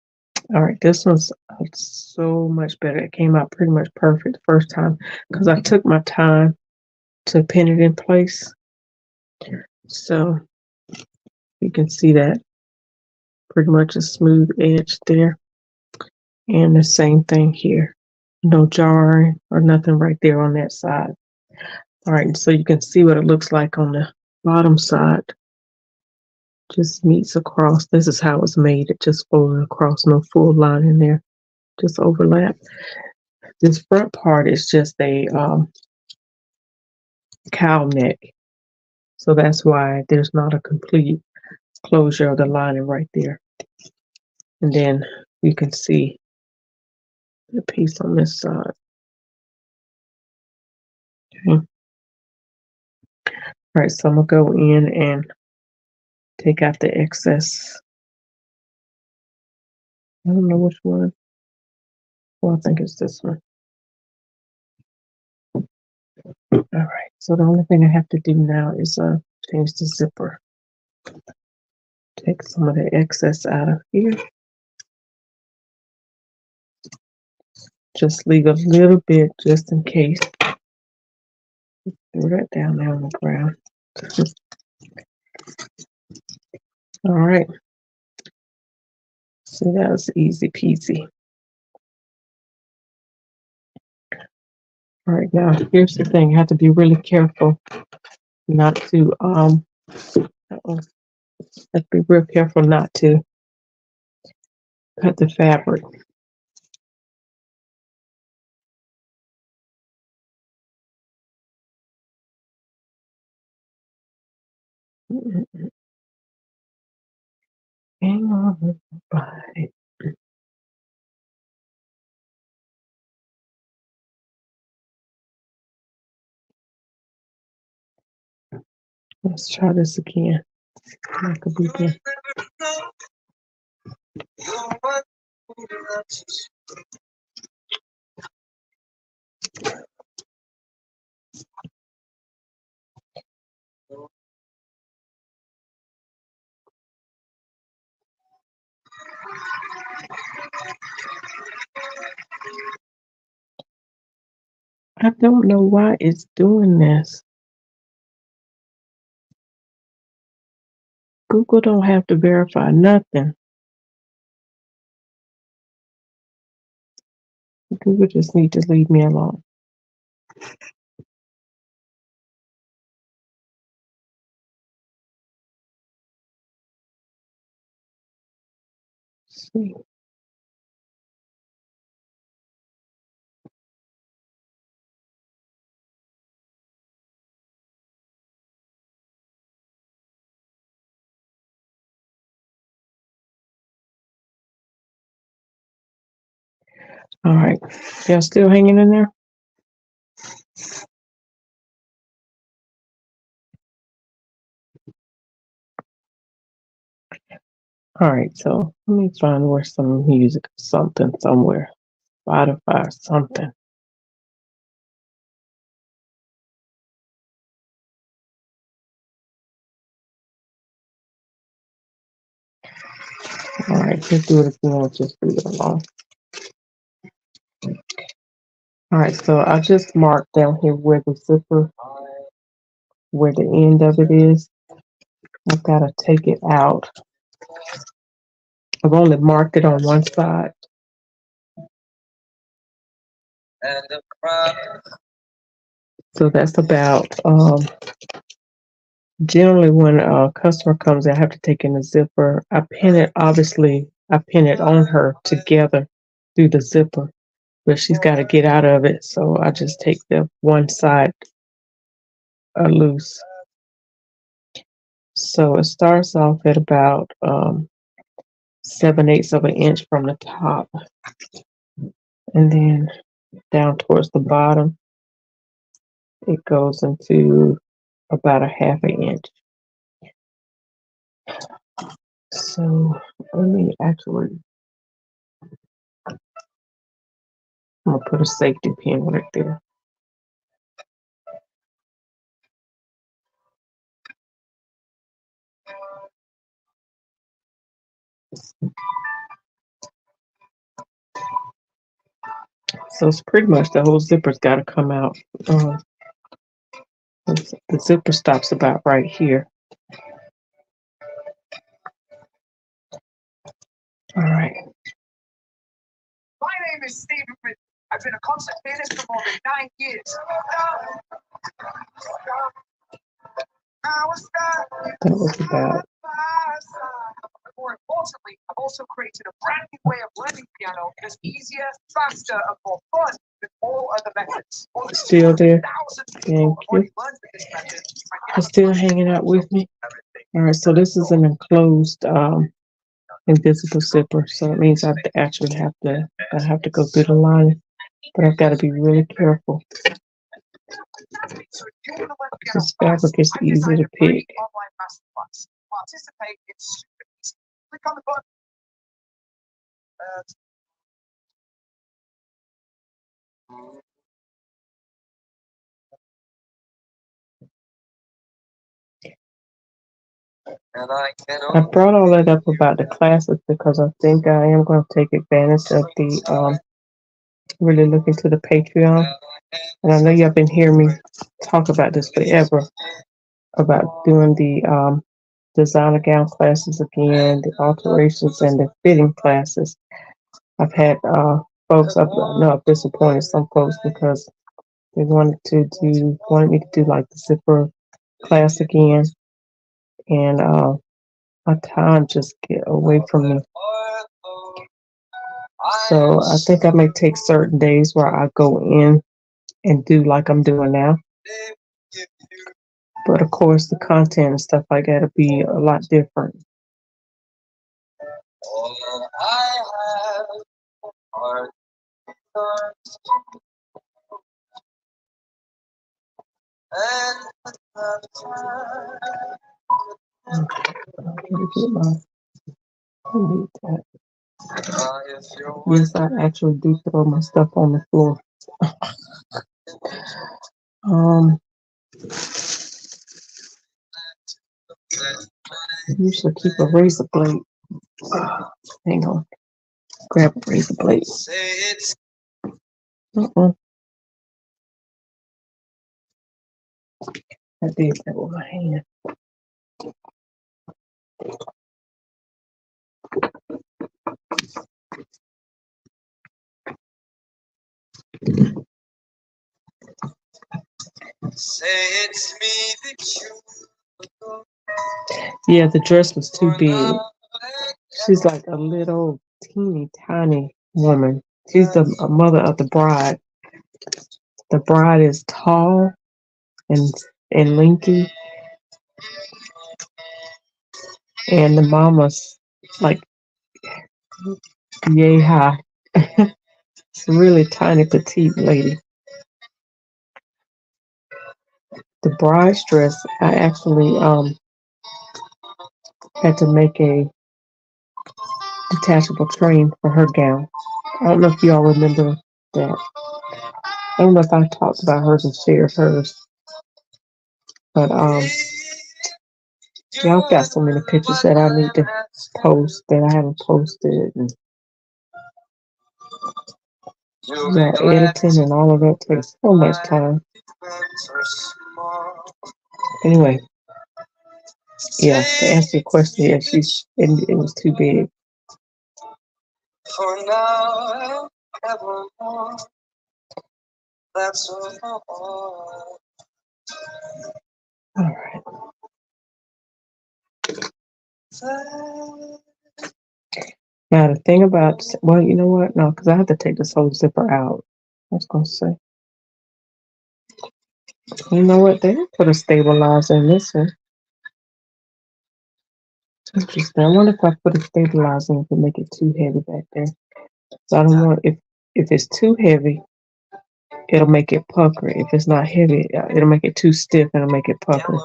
All right. This one's so much better. It came out pretty much perfect the first time because I took my time to pin it in place. So you can see that pretty much a smooth edge there. And the same thing here. No jarring or nothing right there on that side. All right, so you can see what it looks like on the bottom side. Just meets across. This is how it's made. It just folded across, no full line in there. Just overlap. This front part is just a cowl neck. So that's why there's not a complete closure of the lining right there. And then you can see the piece on this side. Okay. All right, so I'm gonna go in and take out the excess. I don't know which one. Well, I think it's this one. All right, so the only thing I have to do now is change the zipper. Take some of the excess out of here. Just leave a little bit just in case. Throw that down there on the ground. All right. See, that was easy peasy. All right, now here's the thing. I have to be really careful not to let's be real careful not to cut the fabric. Hang on, bye. Let's try this again. That could be good. I don't know why it's doing this. Google don't have to verify nothing. Google just need to leave me alone. See. All right. Y'all still hanging in there? All right. So let me find where some music, something somewhere. Spotify, something. All right. Just do it if you want. Just leave it alone. All right. So I just marked down here where the zipper, where the end of it is. I've got to take it out. I've only marked it on one side. So that's about, generally when a customer comes, I have to take in the zipper. I pin it, obviously, I pin it on her together through the zipper, but she's got to get out of it. So I just take the one side loose. So it starts off at about 7/8 of an inch from the top, and then down towards the bottom, it goes into about a half an inch. So let me actually, I'm gonna put a safety pin right there. So it's pretty much the whole zipper's got to come out. The zipper stops about right here. All right. My name is Stephen Ridley. I've been a concert pianist for more than 9 years. That was about. More importantly, I've also created a brand new way of learning piano that's easier, faster, and more fun than all other methods. Still there? Thank you. You're still hanging out with me? All right, so this is an enclosed invisible zipper, so it means I actually have to go through the line, but I've got to be really careful. This fabric is easy to pick. Participate in super easy. Click on the button. I brought all that up about the classes because I think I am going to take advantage of the really look into the Patreon. And I know y'all been hearing me talk about this forever, about doing the designer gown classes again, the alterations and the fitting classes. I've had folks, I know I've disappointed some folks because they wanted me to do like the zipper class again, and my time just get away from me. So I think I may take certain days where I go in and do like I'm doing now. But of course, the content and stuff like that will be a lot different. All I have are thoughts and the time. Delete that. If you're Yes, I actually do throw my stuff on the floor. You should keep a razor blade. Hang on. Grab a razor blade. say it's I did that with my hand. say it's me that you Yeah, the dress was too for big. now. She's like a little teeny tiny woman. She's the mother of the bride. The bride is tall and lanky, and the mama's like yay high. It's a really tiny petite lady. The bride's dress, I actually had to make a detachable train for her gown. I don't know if y'all remember that. I don't know if I talked about hers and shared hers, but yeah, I've got so many pictures that I need to post that I haven't posted, and yeah, editing and all of that takes so much time. Anyway, yeah, to answer your question, yeah, it was too big. For now, evermore. That's all. All right. Now the thing about, well, you know what? No, because I have to take this whole zipper out. I was gonna say, you know what? They didn't put a stabilizer in this one. Interesting. I wonder if I put a stabilizer in, if it make it too heavy back there. So I don't want, if it's too heavy, it'll make it pucker. If it's not heavy, it'll make it too stiff and it'll make it pucker.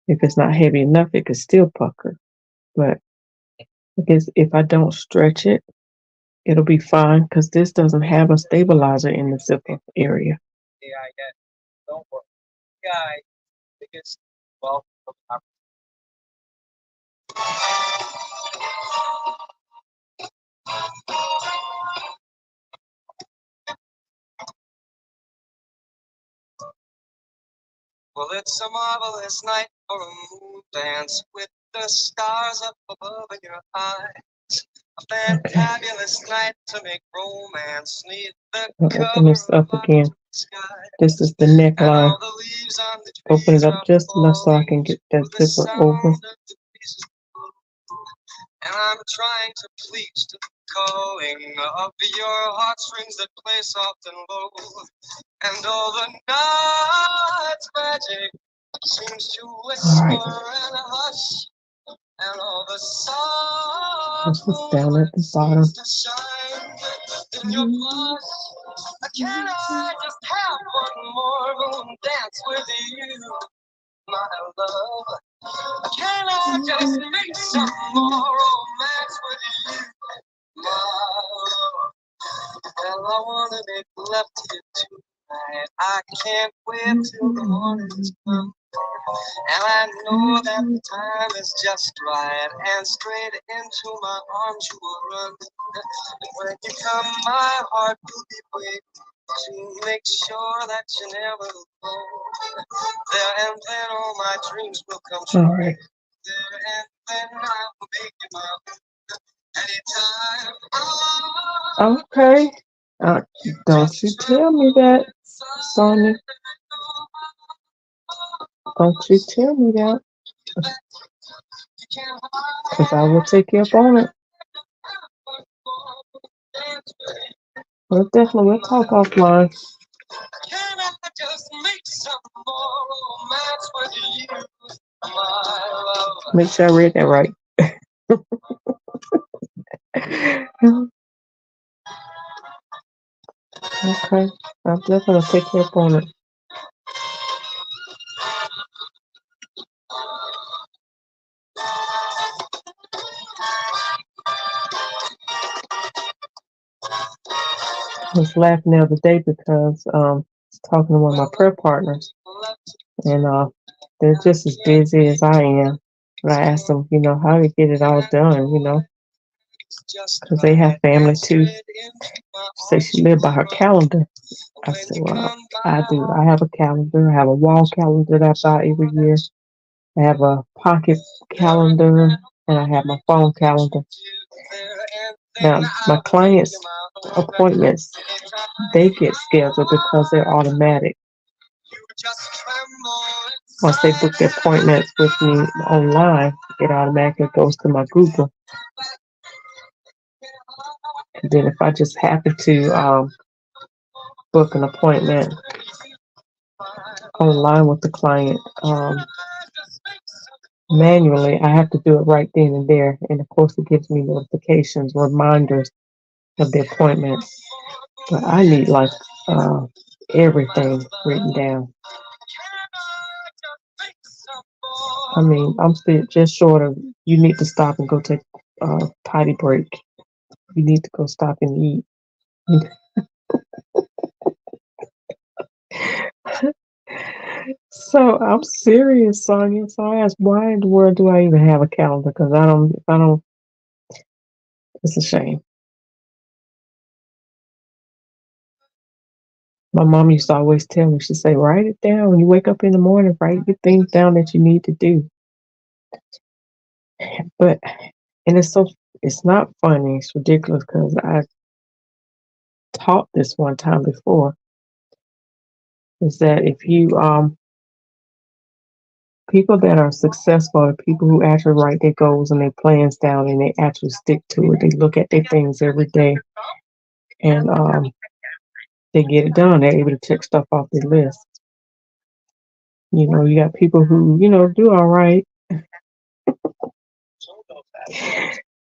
If it's not heavy enough, it could still pucker. But I guess if I don't stretch it, it'll be fine because this doesn't have a stabilizer in the zipper area. Yeah, I get it. Don't worry. Guy, biggest wealth of well, it's a marvelous night for a moon dance with the stars up above in your eyes. A fantabulous night to make romance neath the I'll cover open this of up again. sky. This is the And neckline. all the leaves on the Open it trees up are just enough so I falling can get that to the zipper sound over. of the breezes. And I'm trying to please to the calling of your heartstrings that play soft and low. And all the night's magic seems to whisper and hush. And all the This soft is down at the bottom. seems to shine in your blush. Can I just have one more moon dance with you, my love? Can I just make some more romance with you, my love? Well, I wanna make love to you tonight. I can't wait till the morning's come. And I know that the time is just right, and straight into my arms you will run. And when you come, my heart will be waiting to make sure that you never go. There and then all my dreams will come true. All right. There and then I will make you my anytime. Okay. Don't you tell me that, Sonia. Don't you tell me that. Because I will take you up on it. Well, definitely, we'll talk offline. Can I just make some more romance with you, my love. Make sure I read that right. Okay, I'm definitely gonna pick you up on it. I was laughing the other day because I was talking to one of my prayer partners, and they're just as busy as I am. And I asked them, how they get it all done, because they have family too. Say she lived by her calendar. I said, well, I do. I have a calendar. I have a wall calendar that I buy every year. I have a pocket calendar, and I have my phone calendar. Now, my clients' appointments, they get scheduled because they're automatic. Once they book their appointments with me online, it automatically goes to my Google. And then if I just happen to book an appointment online with the client, manually, I have to do it right then and there. And of course, it gives me notifications, reminders of the appointment. But I need like everything written down. I mean, I'm still just short of you need to stop and go take a potty break. You need to go stop and eat. So I'm serious, Sonia. So I asked, why in the world do I even have a calendar? Because I don't, it's a shame. My mom used to always tell me, she'd say, write it down. When you wake up in the morning, write the things down that you need to do. But, and it's not funny. It's ridiculous because I taught this one time before. Is that if you, people that are successful are people who actually write their goals and their plans down and they actually stick to it. They look at their things every day and they get it done. They're able to check stuff off their list. You got people who, do all right,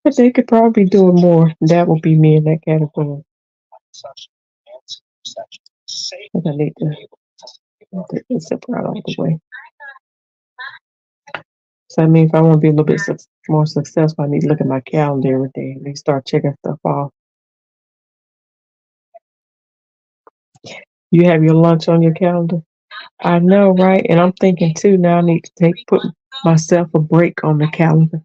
but they could probably be doing more. That would be me in that category. I think I need to take this zipper out of the way. So I mean, if I want to be a little bit more successful, I need to look at my calendar every day and start checking stuff off. You have your lunch on your calendar? I know, right? And I'm thinking too, now I need to put myself a break on the calendar.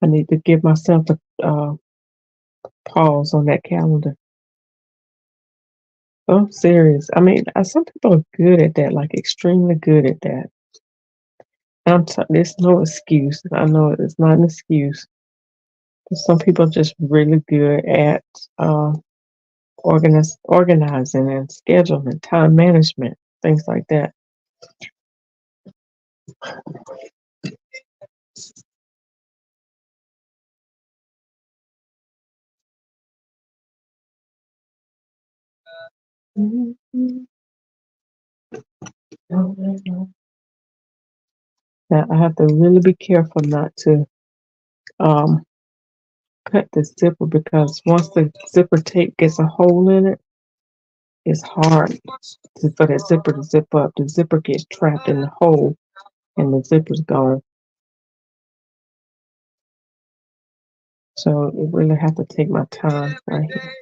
I need to give myself a pause on that calendar. I'm serious. I mean, some people are good at that, like extremely good at that. There's no excuse. I know it's not an excuse. But some people are just really good at organizing and scheduling, time management, things like that. Now I have to really be careful not to cut the zipper because once the zipper tape gets a hole in it, it's hard for that zipper to zip up. The zipper gets trapped in the hole and the zipper's gone. So you really have to take my time right here.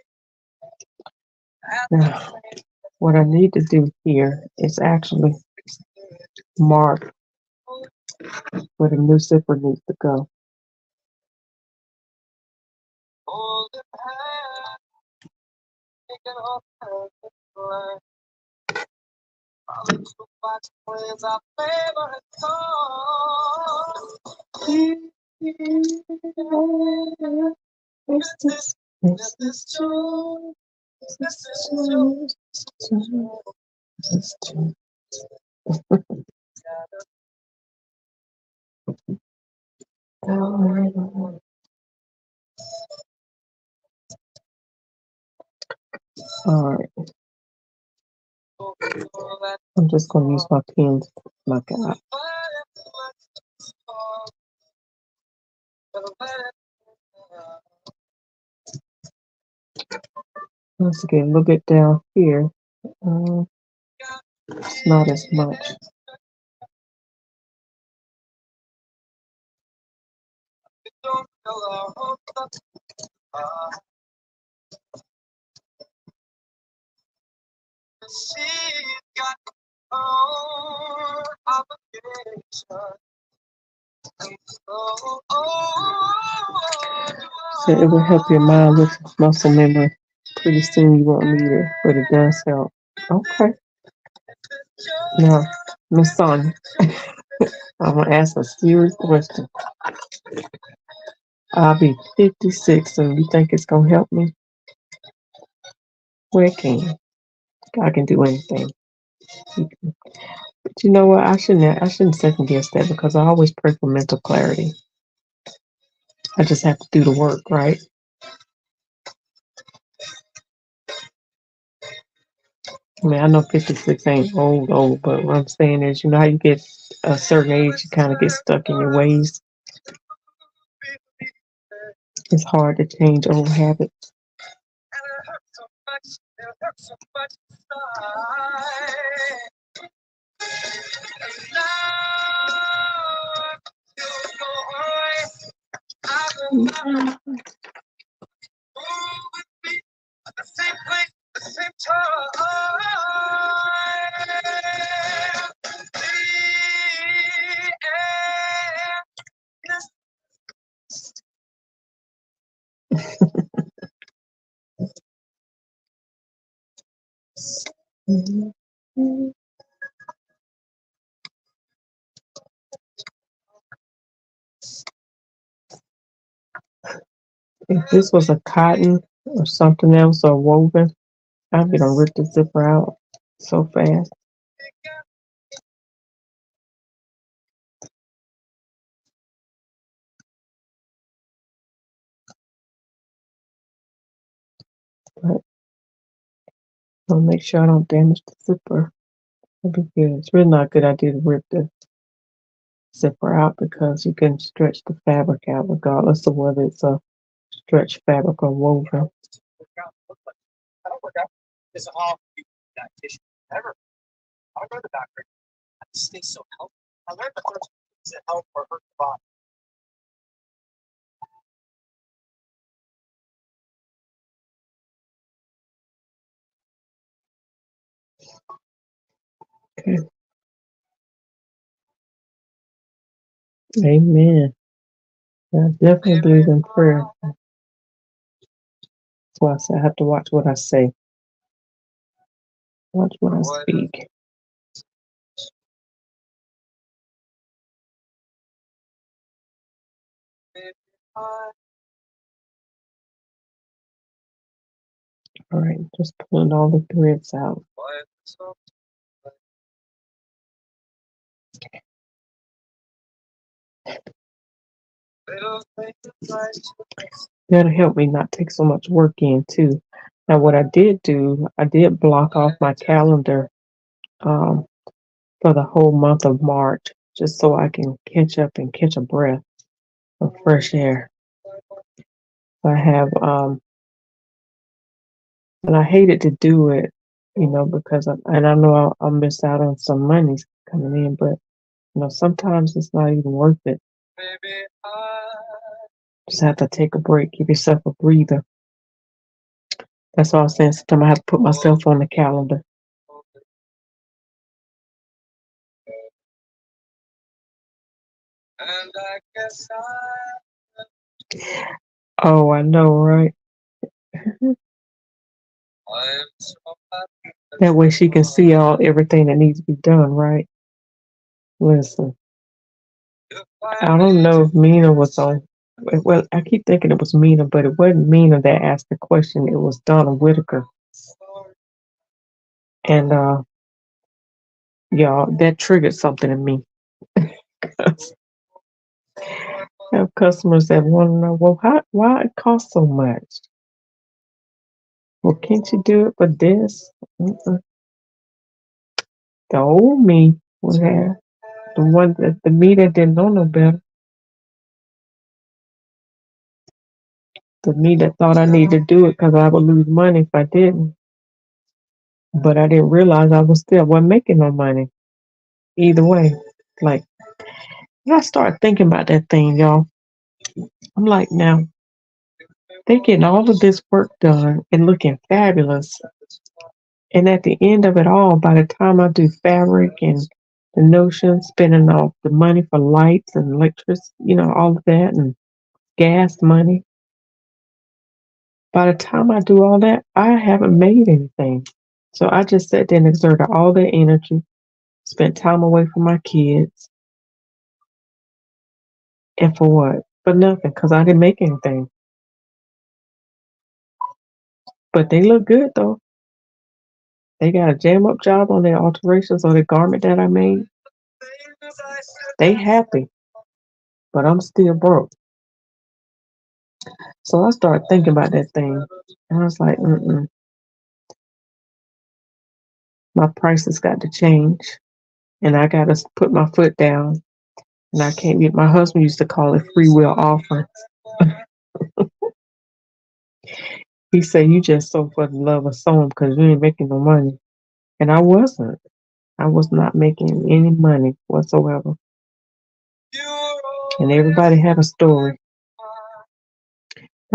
Now, what I need to do here is actually mark where the new zipper needs to go. All right. I'm just gonna use my pens. My God. Let's get a little bit down here. It's not as much. So it will help your mind with muscle memory. Pretty soon you won't need it, but it does help. Okay. Now, Miss Sonia, I'm gonna ask a serious question. I'll be 56, and you think it's gonna help me? Well, it can. I can do anything. But you know what? I shouldn't second guess that because I always pray for mental clarity. I just have to do the work, right? I mean, I know 56 ain't old, but what I'm saying is, you know how you get a certain age, you kind of get stuck in your ways. It's hard to change old habits. If this was a cotton or something else or woven, I'd be gonna rip the zipper out so fast. But I'll make sure I don't damage the zipper. It'll be good. It's really not a good idea to rip the zipper out because you can stretch the fabric out regardless of whether it's a stretch fabric or woven. Okay. Amen. I definitely believe in prayer. That's why I say I have to watch what I say, watch what I speak. All right, just pulling all the threads out. That'll help me not take so much work in too. Now, what I did do, I did block off my calendar um, for the whole month of March, just so I can catch up and catch a breath of fresh air. I have, and I hated to do it, because and I know I'll miss out on some monies coming in, but sometimes it's not even worth it. Just have to take a break, give yourself a breather. That's all I'm saying. Sometimes I have to put myself on the calendar. Oh, I know, right? That way she can see everything that needs to be done, right? Listen, I don't know if Mina was on. Well, I keep thinking it was Mina, but it wasn't Mina that asked the question. It was Donna Whitaker. And y'all, that triggered something in me. I have customers that want to know, well, why it costs so much? Well, can't you do it for this? Mm-mm. The old me would have. The me that didn't know no better. The me that thought I needed to do it because I would lose money if I didn't. But I didn't realize I wasn't making no money. Either way. Like, I started thinking about that thing, y'all. I'm like, now, they getting all of this work done and looking fabulous. And at the end of it all, by the time I do fabric and the notion, spending all the money for lights and electricity, all of that and gas money, by the time I do all that, I haven't made anything. So I just sat there and exerted all that energy, spent time away from my kids, and for what? For nothing, because I didn't make anything. But they look good though. They got a jam up job on their alterations on the garment that I made. They happy, but I'm still broke. So I started thinking about that thing, and I was like, my prices got to change, and I got to put my foot down, and I can't get. My husband used to call it free will offerings. He said, "You just so for the love of sewing because you ain't making no money," and I wasn't. I was not making any money whatsoever, and everybody had a story.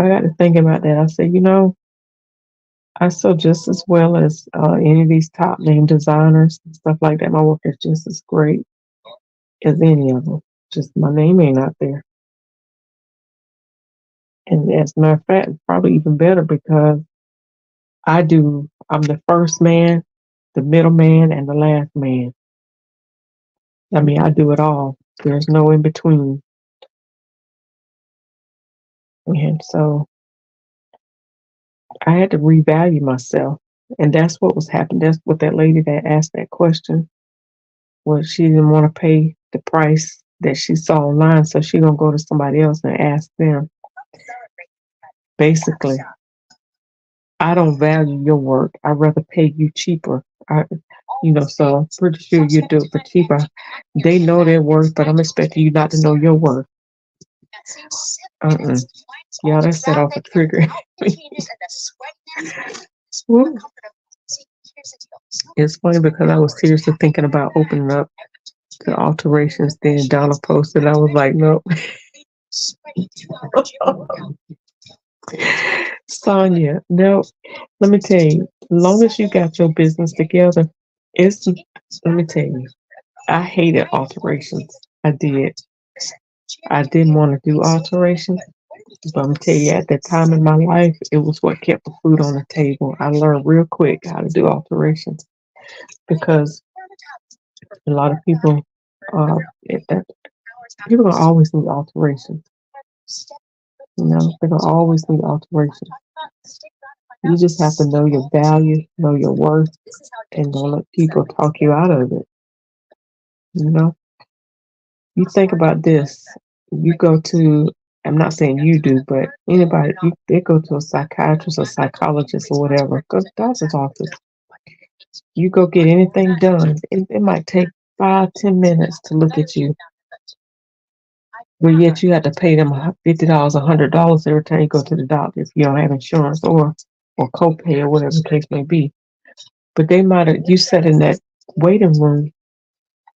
I got to thinking about that. I said, I sew just as well as any of these top name designers and stuff like that. My work is just as great as any of them. Just my name ain't out there. And as a matter of fact, it's probably even better because I'm the first man, the middle man, and the last man. I mean, I do it all. There's no in between. And so I had to revalue myself. And that's what was happening. That's what that lady that asked that question was, she didn't want to pay the price that she saw online, so she gonna go to somebody else and ask them. Basically, I don't value your work. I'd rather pay you cheaper. So I'm pretty sure you do it for cheaper. They know their worth, but I'm expecting you not to know your worth. Yeah, that set off a trigger. It's funny because I was seriously thinking about opening up the alterations. Then Donna posted. I was like, nope. Sonia, no. Let me tell you. As long as you got your business together, let me tell you. I hated alterations. I did. I didn't want to do alterations, but I'm gonna tell you, at that time in my life, it was what kept the food on the table. I learned real quick how to do alterations because a lot of people, people gonna always need alterations. They're gonna always need alterations. You just have to know your value, know your worth, and don't let people talk you out of it. You think about this. You go to, I'm not saying you do, but anybody, they go to a psychiatrist or psychologist or whatever, go to the doctor's office. You go get anything done, it might take 5-10 minutes to look at you. But yet you have to pay them $50, $100 every time you go to the doctor if you don't have insurance or copay or whatever the case may be. But you sat in that waiting room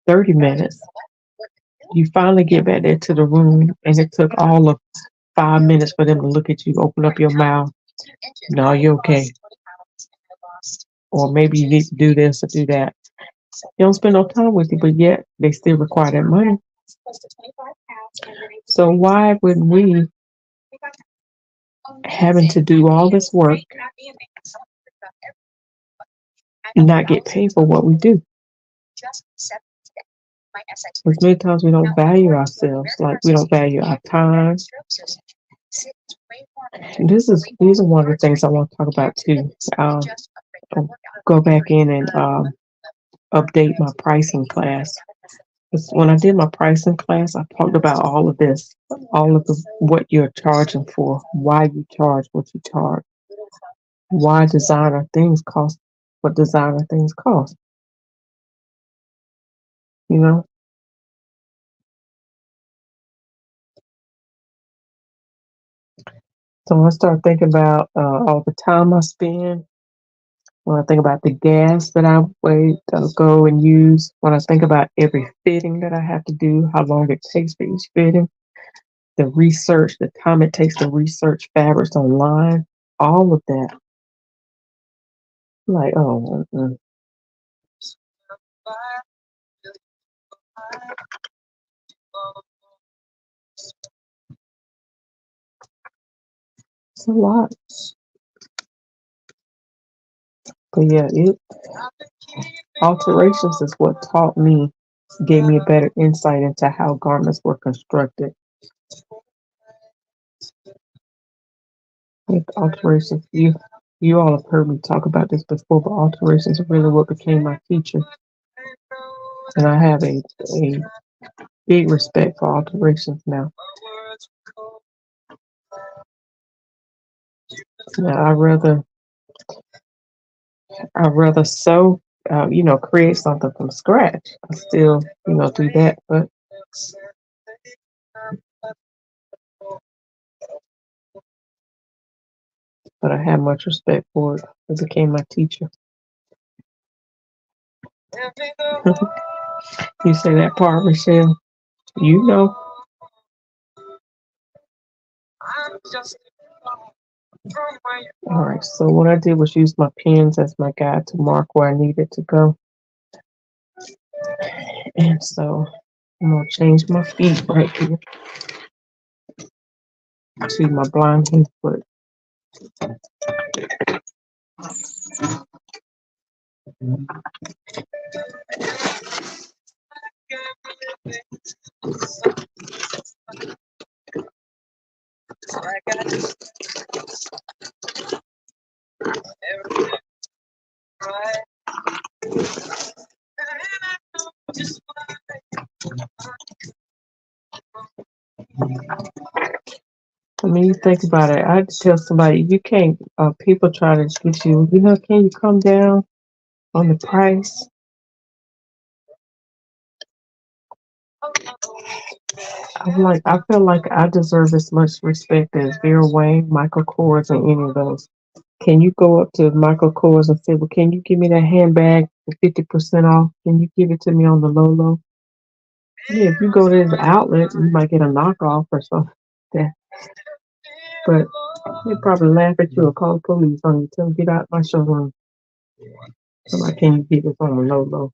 30 minutes. You finally get back there to the room, and it took all of 5 minutes for them to look at you, open up your mouth. No, you're okay. Or maybe you need to do this or do that. They don't spend no time with you, but yet they still require that money. So why would we, having to do all this work, not get paid for what we do? Because many times we don't value ourselves, like we don't value our time. These are one of the things I want to talk about too. I'll go back in and update my pricing class. When I did my pricing class, I talked about all of this, what you're charging for, why you charge what you charge, why designer things cost what designer things cost. you know. So when I start thinking about all the time I spend, when I think about the gas that I wait go and use, when I think about every fitting that I have to do, how long it takes for each fitting, the research, the time it takes to research fabrics online, all of that, like, oh, it's a lot. But yeah, alterations is what taught me, gave me a better insight into how garments were constructed. With alterations, you all have heard me talk about this before, but alterations are really what became my teacher, and I have a big respect for alterations now. Now I rather sew, create something from scratch. I still, do that, but I have much respect for it. It became my teacher. You say that part, Michelle. You know. All right. So what I did was use my pens as my guide to mark where I needed to go, and so I'm gonna change my feet right here to my blind hand foot. I mean, you think about it. I had to tell somebody you can't. People try to get you. Can you come down on the price? I feel like I deserve as much respect as Vera Wang, Michael Kors, and any of those. Can you go up to Michael Kors and say, "Well, can you give me that handbag for 50% off? Can you give it to me on the low low?" Yeah, if you go to the outlet, you might get a knockoff or something. Yeah. But they probably laugh at you or call the police on you. Tell them, "Get out my showroom." So like, can you give it on the low low?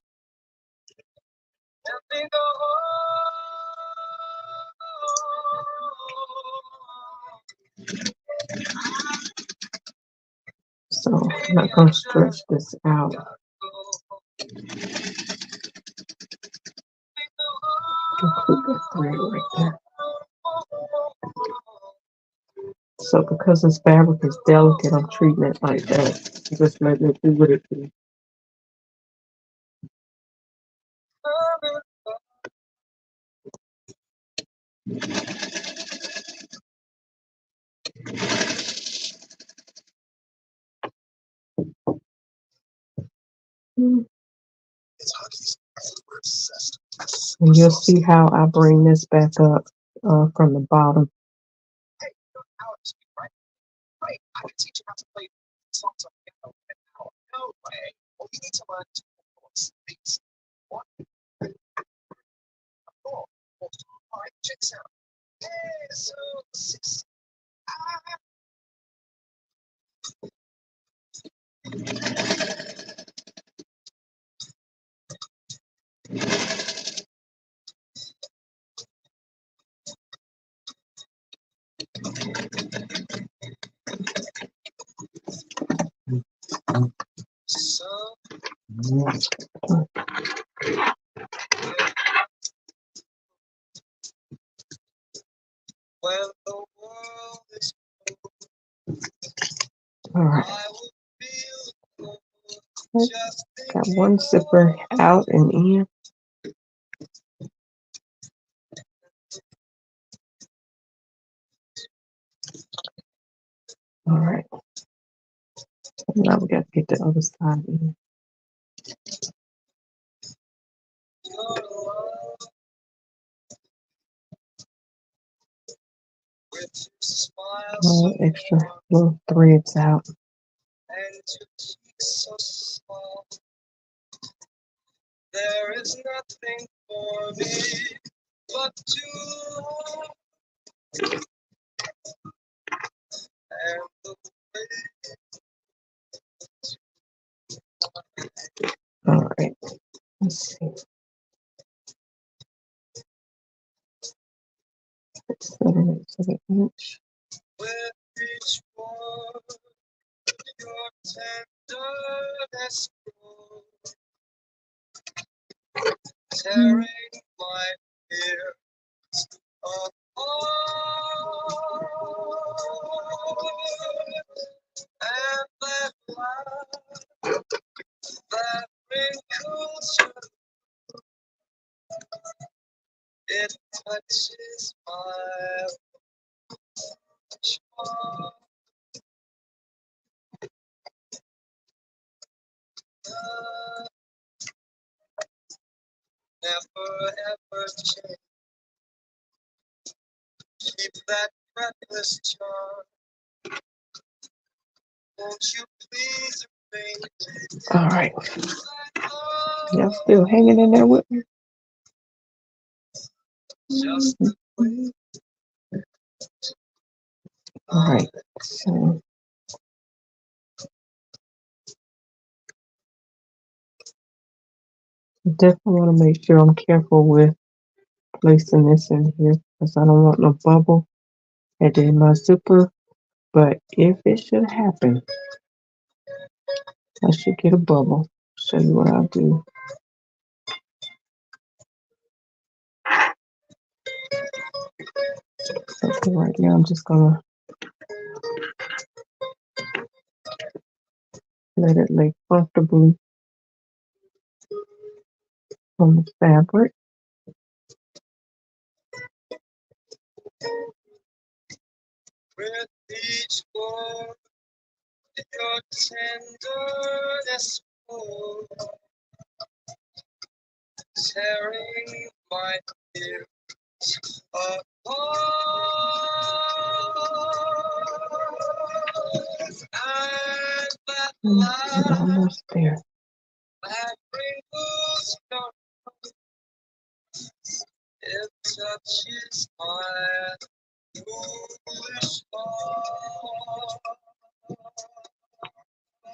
So I'm not gonna stretch this out. Put that thread right there. So because this fabric is delicate, I'm treating it like that. Just letting it do what it do. And you'll see how I bring this back up from the bottom. All right. Got one zipper out and in. All right. Now we got to get the other side in. your love with your smile so extra warm little threads out. and your cheeks so soft. There is nothing for me but to hold and look All right. Let's see. 7/8 with each word. Your tenderness grows, tearing my fears apart. And that light that wrinkles you, it touches my heart. Never ever change. Keep that breathless charm. Won't you please remain? All right. Y'all still hanging in there with me? Just All right. So definitely want to make sure I'm careful with placing this in here because I don't want no bubble at the end of my zipper. But if it should happen, I should get a bubble. Show you what I'll do. Okay, right now I'm just gonna let it lay comfortably on the fabric. with each word, your tenderness grows, tearing my fears apart. And that We're light almost there. that wrinkles your, it touches my foolish heart.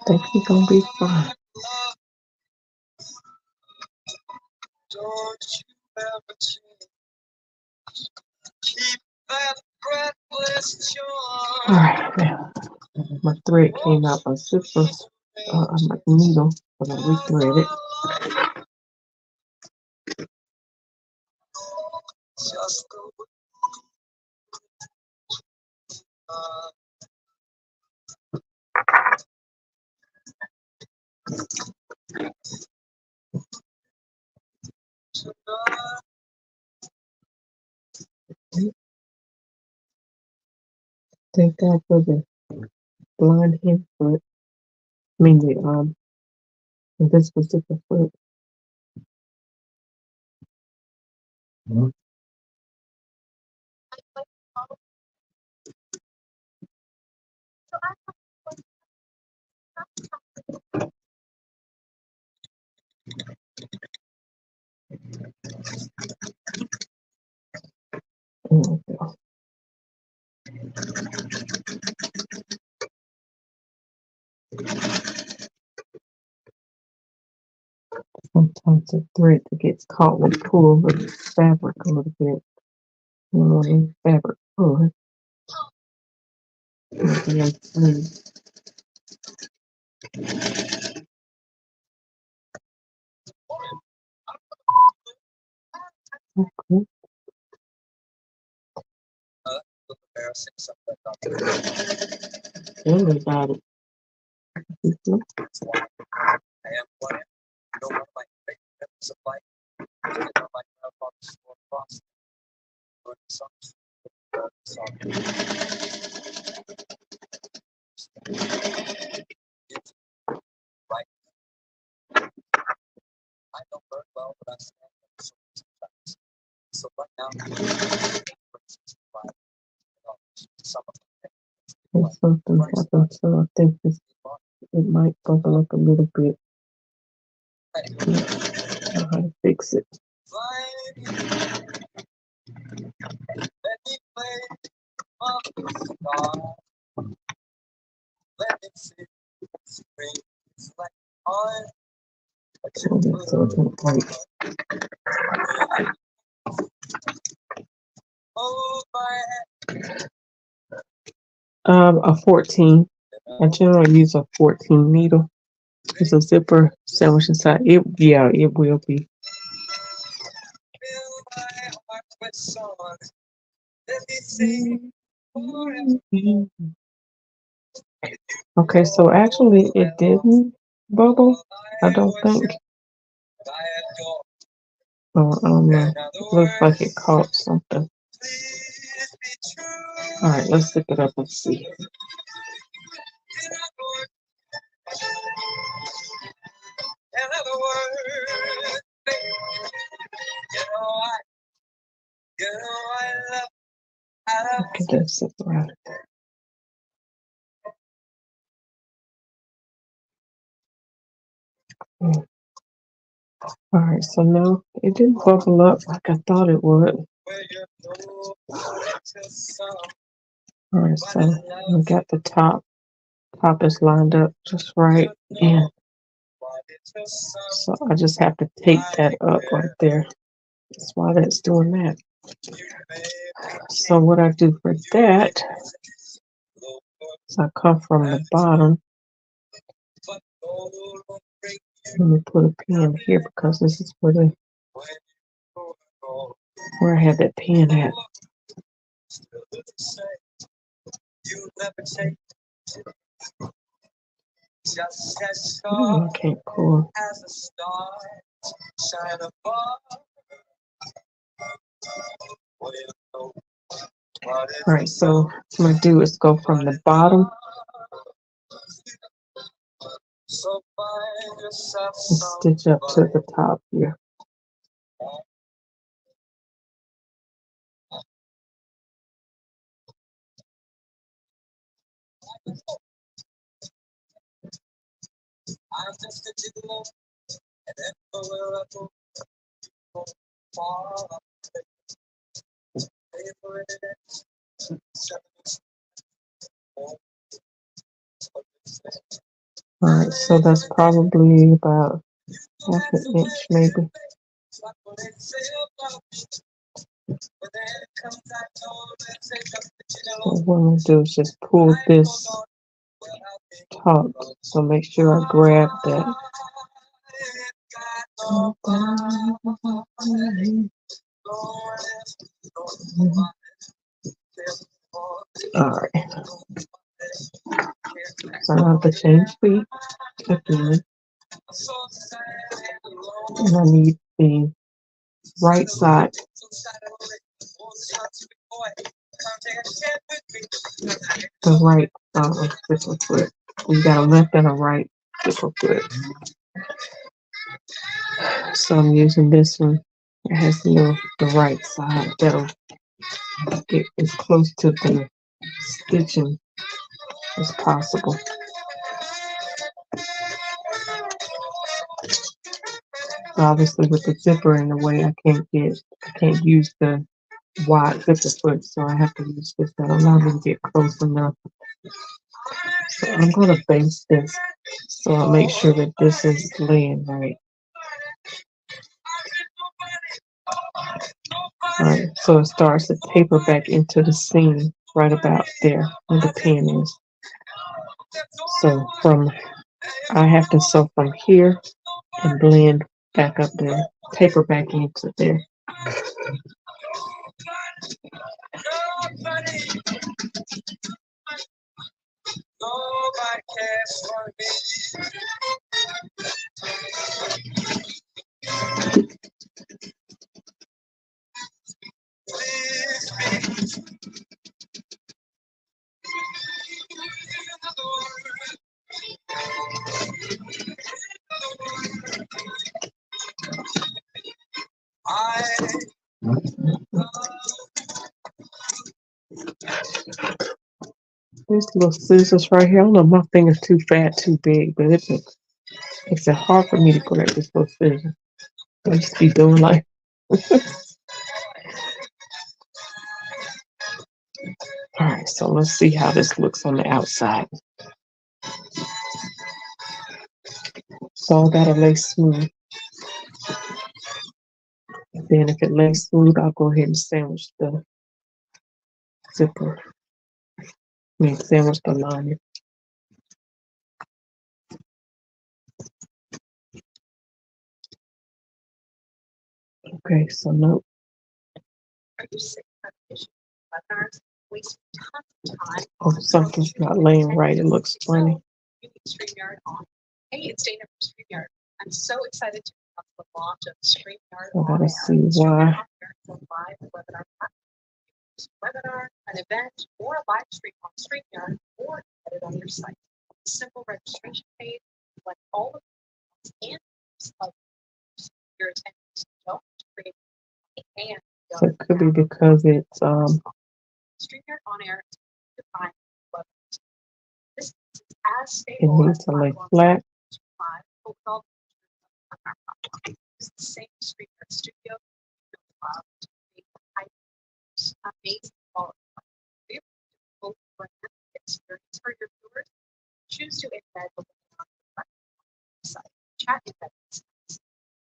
Think you're gonna be fine. Love, don't you ever change. Keep that breathless All charm. right, now my thread came out my zipper, my needle, but I rethread it. Just the way tonight. Thank God for the blind hand foot. I mean the invisible zipper foot. Oh, God. Sometimes the thread that gets caught will pull the fabric a little bit. You don't want any fabric pulling. Okay. Okay. Embarrassing something. Then we got it. Mhm. I am what I am. No one of my favorites of life. You know, my grandfather's store cross. But songs. Right. I know very well that I stand And something happened, so I think it might bubble up a little bit. I don't know how to fix it. So it won't break. A 14. I generally use a 14 needle. It's a zipper sandwich inside. It will be. Okay, so actually it didn't bubble, I don't think. Oh, I don't know. It looks like it caught something. All right, let's stick it up and see. Okay, that's it, right. All right, so now it didn't bubble up like I thought it would. All right, so we got the top. Top is lined up just right, and so I just have to tape that up right there. That's why that's doing that. So what I do for that is I come from the bottom. Let me put a pin here because this is where I had that pin at. I can't pull. All right, so what I'm gonna do is go from the bottom and stitch up to the top here. All right, so that's probably about half an inch, maybe. So what I'm gonna do is just pull this top. So make sure I grab that. All right. So I have to change feet again. And I need the right side. The right zipper foot. We got a left and a right zipper foot. So I'm using this one. It has the right side that'll get as close to the stitching as possible. Obviously with the zipper in the way, I can't use the wide zipper foot, so I have to use this that allow me to get close enough. So I'm gonna base this so I'll make sure that this is laying right. All right, so it starts to taper back into the seam right about there where the pin is. So I have to sew from here and blend back up there, taper back into there. These little scissors right here. I don't know if my finger's too fat, too big, but it's hard for me to grab this little scissors. I just be doing like. All right, so let's see how this looks on the outside. So I gotta lay smooth. Then if it lays smooth, I'll go ahead and sandwich the zipper. Sandwich the lining. Okay, so no. Oh, something's not laying right. It looks funny. Hey, it's Dana from StreamYard. I'm so excited to announce the launch of StreamYard. I gotta see why. Webinar, an event, or a live stream on StreamYard, or edit on your site. Simple registration page, like all of the of your attendees don't create and so it could be because it's StreamYard on air to find webinars. This is as stable as to lay flat. It's the same StreamYard studio. Amazing quality. Both experience for your viewers. Choose to embed the link on the site. Chat embeds.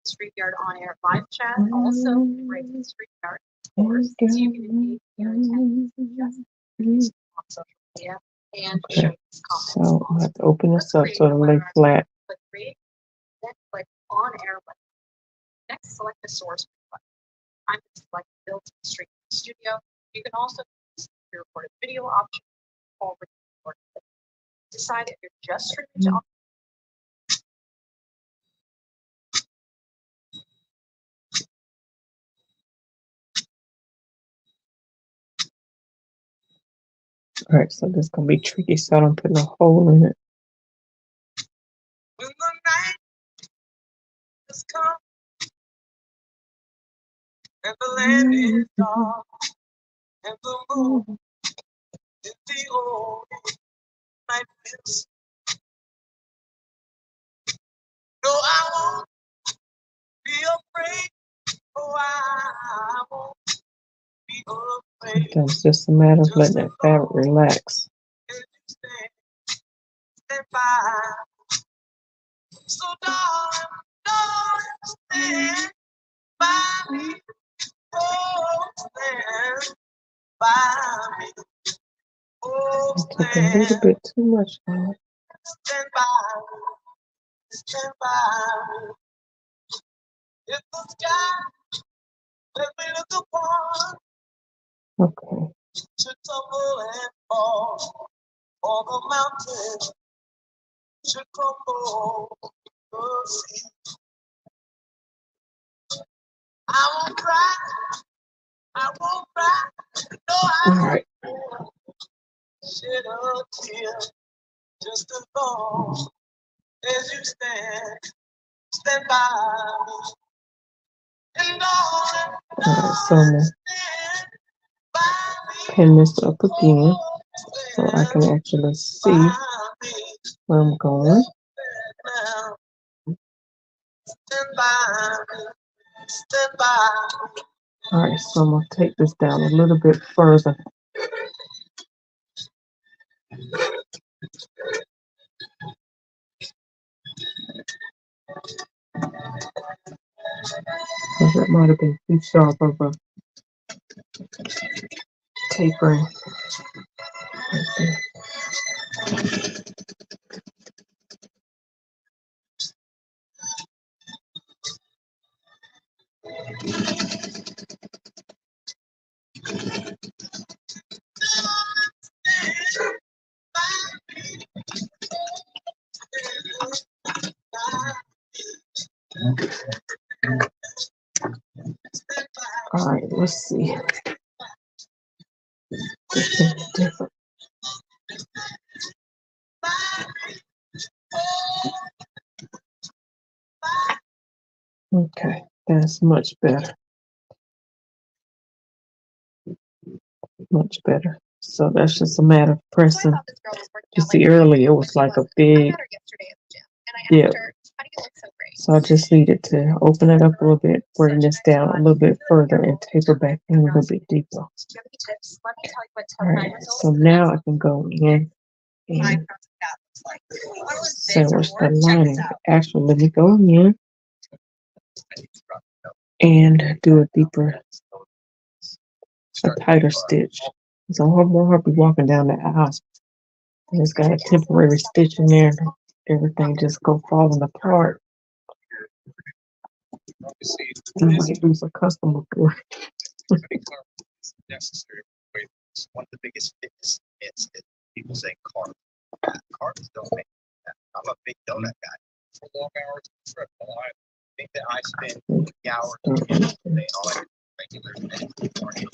StreamYard on air live chat also embraces StreamYard. Of course, so you can engage your attendees just on social media and show comments. So I have to open this up so it'll lay flat. Click create, then click on air button. Next, select the source button. I'm going to select built-in StreamYard Studio. You can also use the recorded video option or recorded video. Decide if you're just streaming to all right, so this is gonna be tricky, so I don't put no hole in it. When the night has come and the land is dark and the moon is the only night is. No, I won't be afraid. Oh, I won't be afraid. It's just a matter of letting that fabric relax. Stand by. So darling, stand by me. Oh, stand by me. Oh, stand. A little bit too much now. Stand by me. Stand by me. If the sky that we look upon, okay, should tumble and fall, or the mountain should crumble, the sea. I won't cry, I won't cry, no, I won't shed a tear, just as long as you stand by me. And all so I'm gonna pin this up again so I can actually see where I'm going. All right, so I'm gonna take this down a little bit further. Because it might have been too sharp of a tapering right there. All right, let's see. This is different. Okay, that's much better. Much better. So So that's just a matter of pressing. You see earlier, it was like a big dip. So I just needed to open it up a little bit, bring this down a little bit further, and taper back in a little bit deeper. All right, so now I can go in and sandwich the lining. Actually, let me go in and do a deeper, a tighter stitch. So I won't be walking down the aisle. And it's got a temporary stitch in there. Everything just go falling apart. I might lose a customer. Necessary. One of the biggest fitness myths is people say carbs. Carbs don't make that. I'm a big donut guy. For long hours, I think that I spend 3 hours a day and all that regular morning.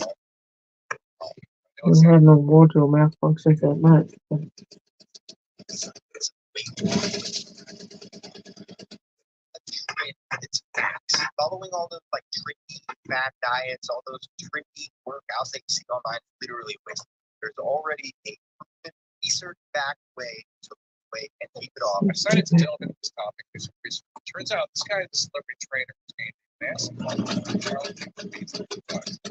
I don't have no wardrobe malfunctions at night. It's facts. Following all those like tricky fad diets, all those tricky workouts that you see online, literally wasted. There's already a research-backed way to lose weight and keep it off. I decided to delve into this topic because it turns out this guy is a celebrity trainer who's gained massive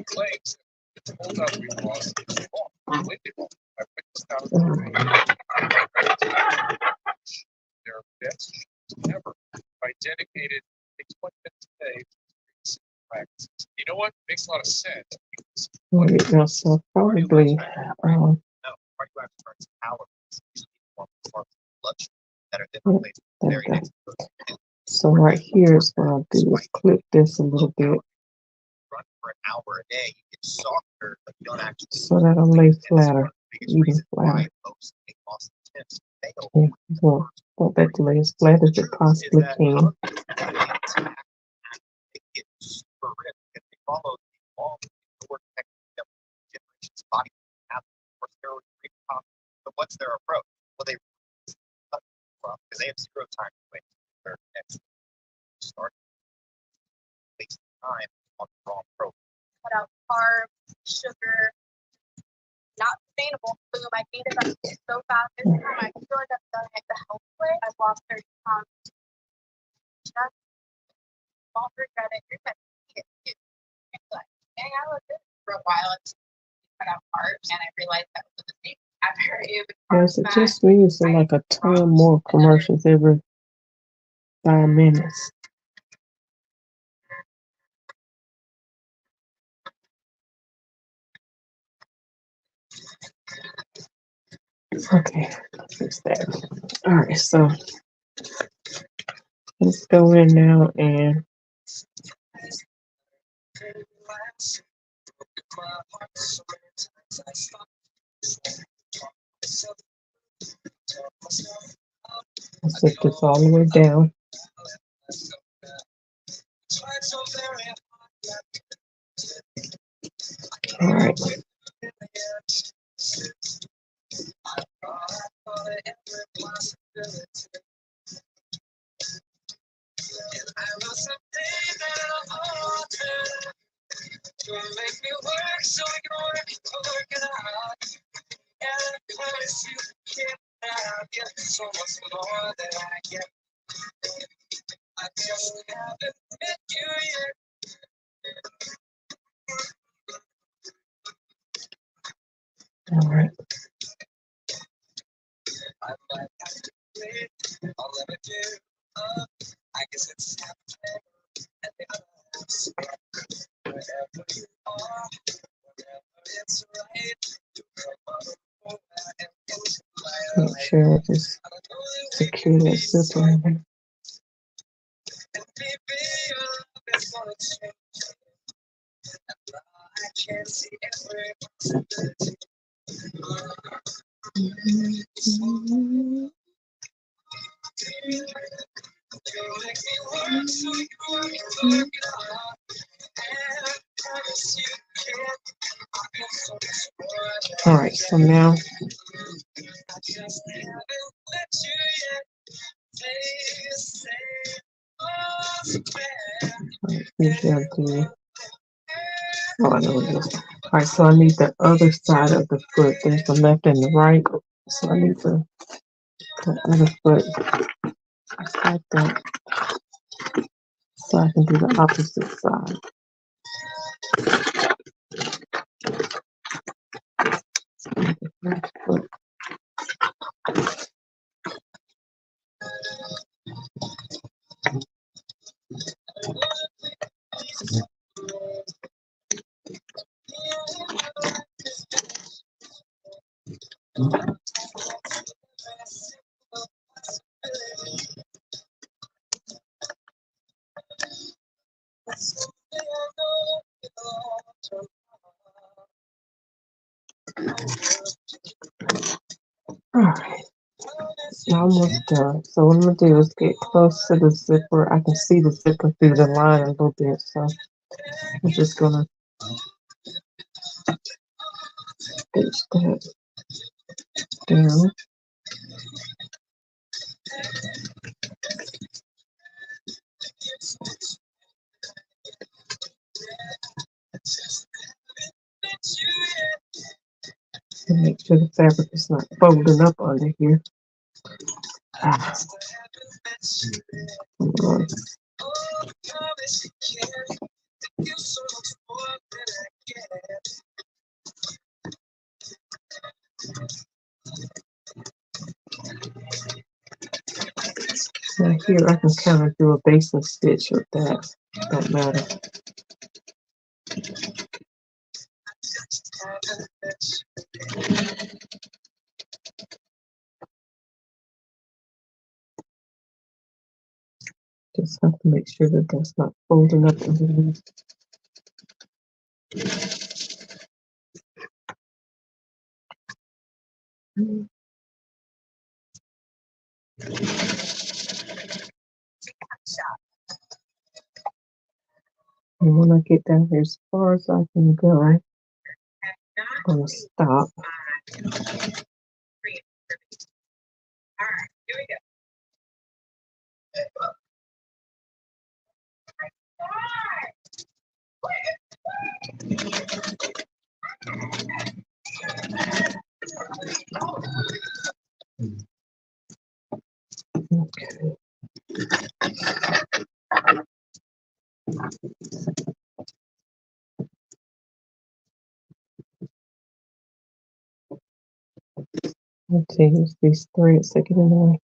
claims that told us we lost weight. I witnessed how their best ever by dedicated 20 minutes a day to practices. You know what? Makes a lot of sense. Wait, no, so probably, no, cardiovascular calories blood sugar better than very next. So right here is what I'll do is clip this a little bit. Run for an hour a day, you get softer, but you don't actually. So that I'll lay flatter, even flatter. Yeah, so want that to lay as flat as it possibly can. So what's their approach? Well, they because they have 0 time to wait their next start. Waste time on the wrong approach. Cut out carbs, sugar, not sustainable. Boom, I gained it up so fast. This time I feel like I've done it the healthy way. I've lost 30 pounds. Just won't regret it. You're gonna see it too. It's like, dang, I look good for a while. It's cut out carbs, and I realized that was a mistake. After it Yes, it just means like a ton more commercials every 5 minutes. Okay, fix that. All right, so let's go in now and zip this all the way down. All right. Make me work so I can work it out. And because you can't get so much more than I get. I just haven't met you yet. All right. I might have to wait. I'll never give up. I guess it's happening. And the others, wherever you are, wherever it's right, you come over and into my life. Make sure I just secure that zipper in there. And maybe your love is gonna change. And I can't see every possibility. You make me work so you can work it out. And I promise you can't. I feel so much more. All right, so now I just haven't let you yet. Say, oh, usually I'll do, oh, I know what it is. Alright, so I need the other side of the foot. There's the left and the right. So I need the other foot just like that. So I can do the opposite side. The left foot. Alright, almost done. So what I'm gonna do is get close to the zipper. I can see the zipper through the line a little bit, so I'm just gonna stitch that down. And make sure the fabric is not folding up under here. Ah, come on. Now here I can kind of do a basting stitch with that. Don't matter. Just have to make sure that that's not folding up underneath. And when I get down here as far as I can go, I'm gonna stop. Okay. Okay, use these threads to get in the way.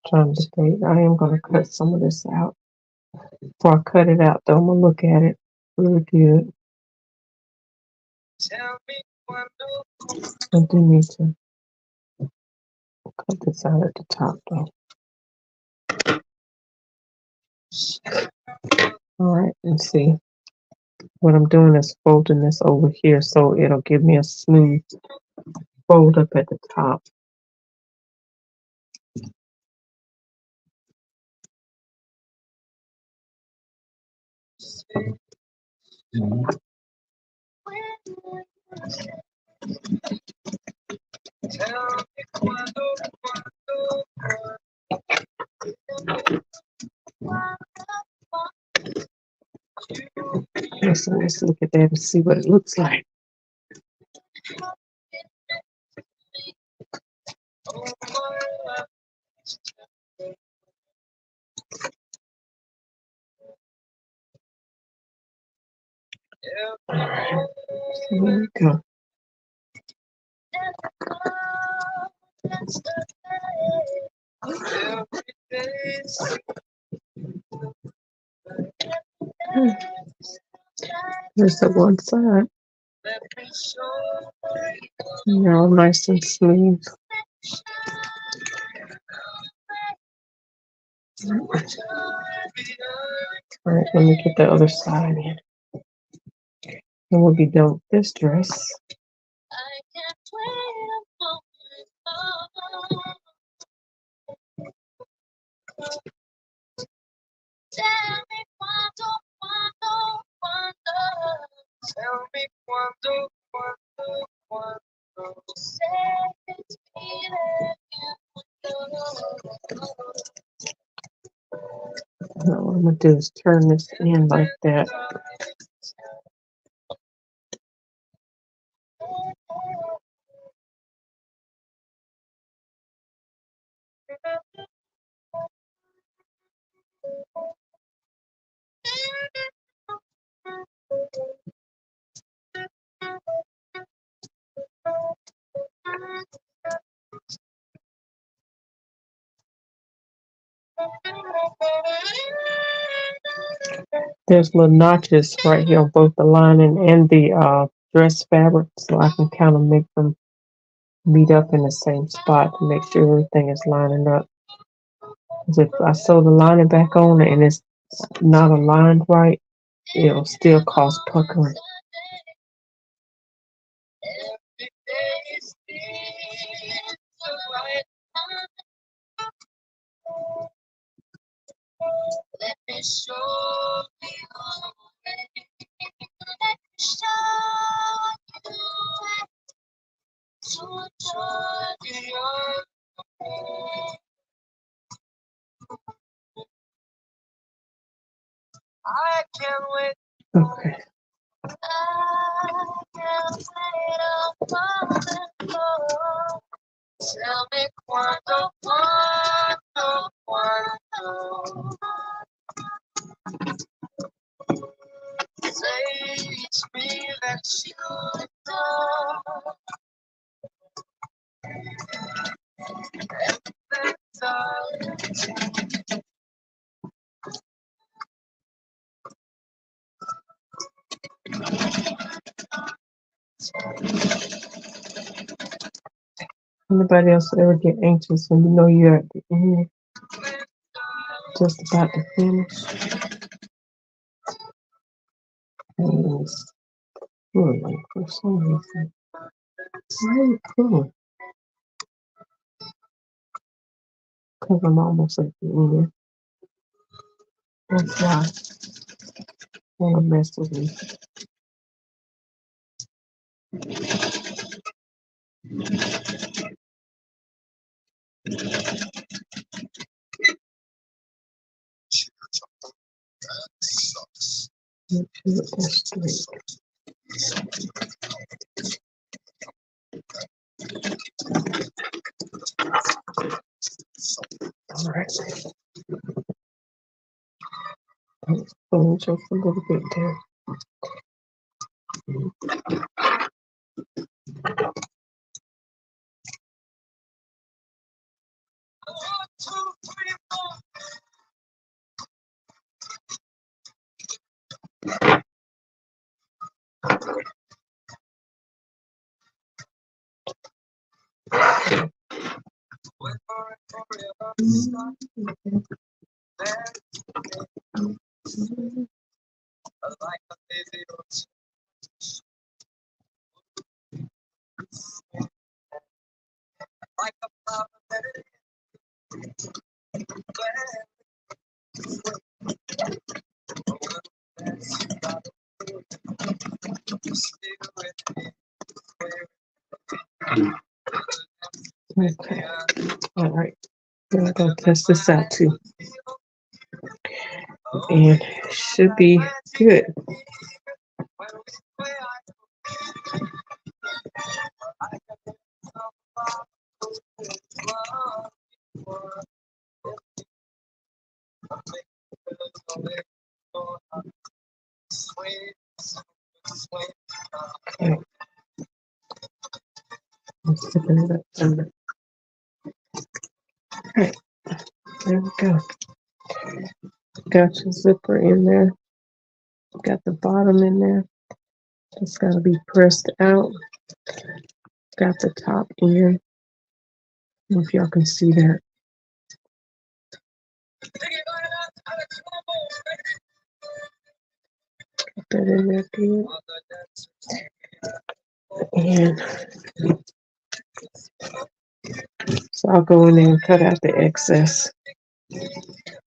Trying to stay. I am gonna cut some of this out. Before I cut it out, though, I'm gonna look at it really good. I do need to cut this out at the top, though. All right, let's see. What I'm doing is folding this over here so it'll give me a smooth fold up at the top. So let's look at that and see what it looks like. All right, here we go. Here's the one side. Now nice and smooth. All right, let me get the other side in. And we'll be done with this dress. I'm gonna do is turn this in like that. There's little notches right here on both the lining and the dress fabric, so I can kind of make them meet up in the same spot to make sure everything is lining up. 'Cause if I sew the lining back on and it's not aligned right, it'll still cause puckering. Every day seems so bright. Let me show you the way. Let me show you to joy beyond the pain. I can't wait. Okay. I can't wait upon the floor. Tell me cuando, cuando, cuando. Teach me that you adore. And that Anybody else ever get anxious when you know you're at the end, just about to finish? And it's pulling for some reason. Why are you pulling? Because I'm almost at the end. That's why I want to mess with me. Make sure that's straight. All right. Let's pull just a little bit there. like a lazy ocean. Like a flower that is stick with me. Okay. All right. Then I'm gonna test this out too, and it should be good. Okay. I'm sticking it up under. All right. There we go. Got your zipper in there. Got the bottom in there. It's got to be pressed out. Got the top in. I don't know if y'all can see that. Put that in there good. And so I'll go in there and cut out the excess.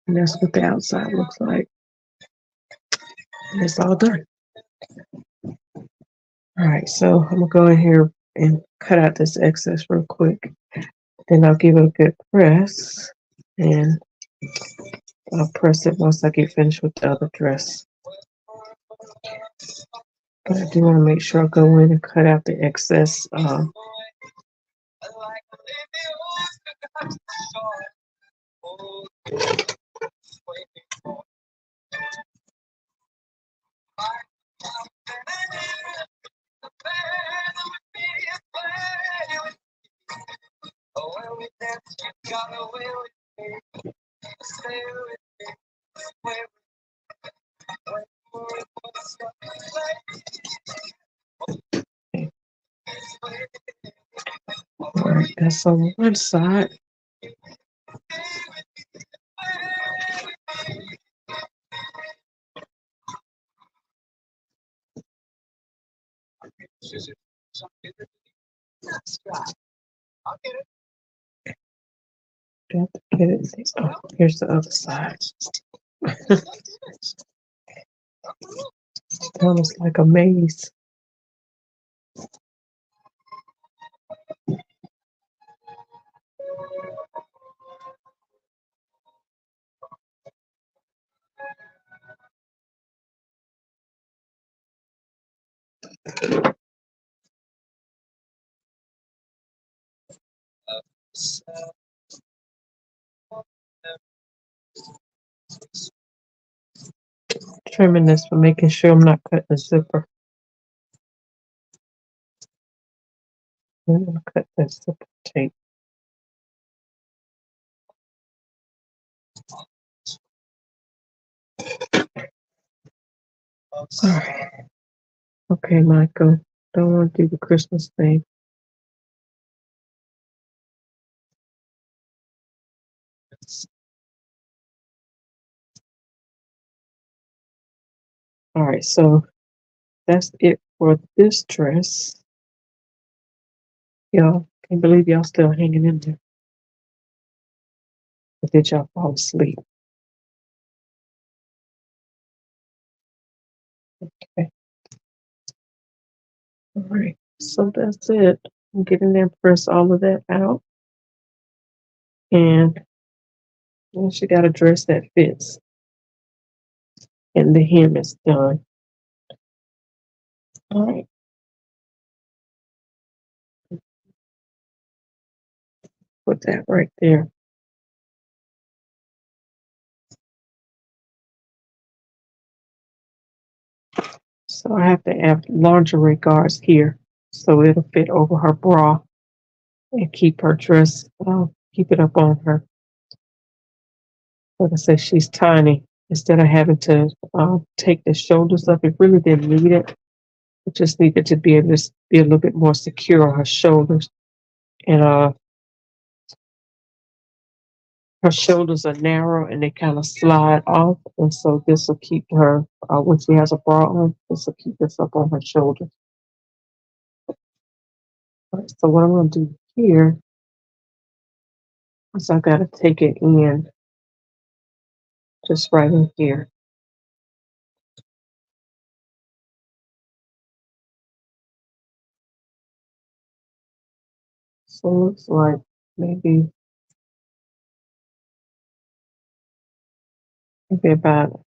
And that's what the outside looks like. And it's all done. All right, so I'm gonna go in here and cut out this excess real quick. Then I'll give it a good press and I'll press it once I get finished with the other dress. But I do want to make sure I go in and cut out the excess all right, that's on one side. Got to get it. Oh, here's the other side. Almost like a maze. Trimming this for making sure I'm not cutting the zipper. I'm gonna cut that zipper tape. All right. Okay, Michael. Don't want to do the Christmas thing. All right, so that's it for this dress. Y'all, can't believe y'all still hanging in there. Or did y'all fall asleep? Okay. All right, so that's it. I'm getting there, press all of that out. And then she got a dress that fits. And the hem is done. All right. Put that right there. So I have to add lingerie guards here so it'll fit over her bra and keep her dress, keep it up on her. Like I said, she's tiny. Instead of having to take the shoulders up, it really didn't need it. It just needed to be able to be a little bit more secure on her shoulders. And her shoulders are narrow and they kind of slide off. And so this will keep her, when she has a bra on, this will keep this up on her shoulders. All right, so what I'm going to do here is I got to take it in just right in here. So it looks like maybe about,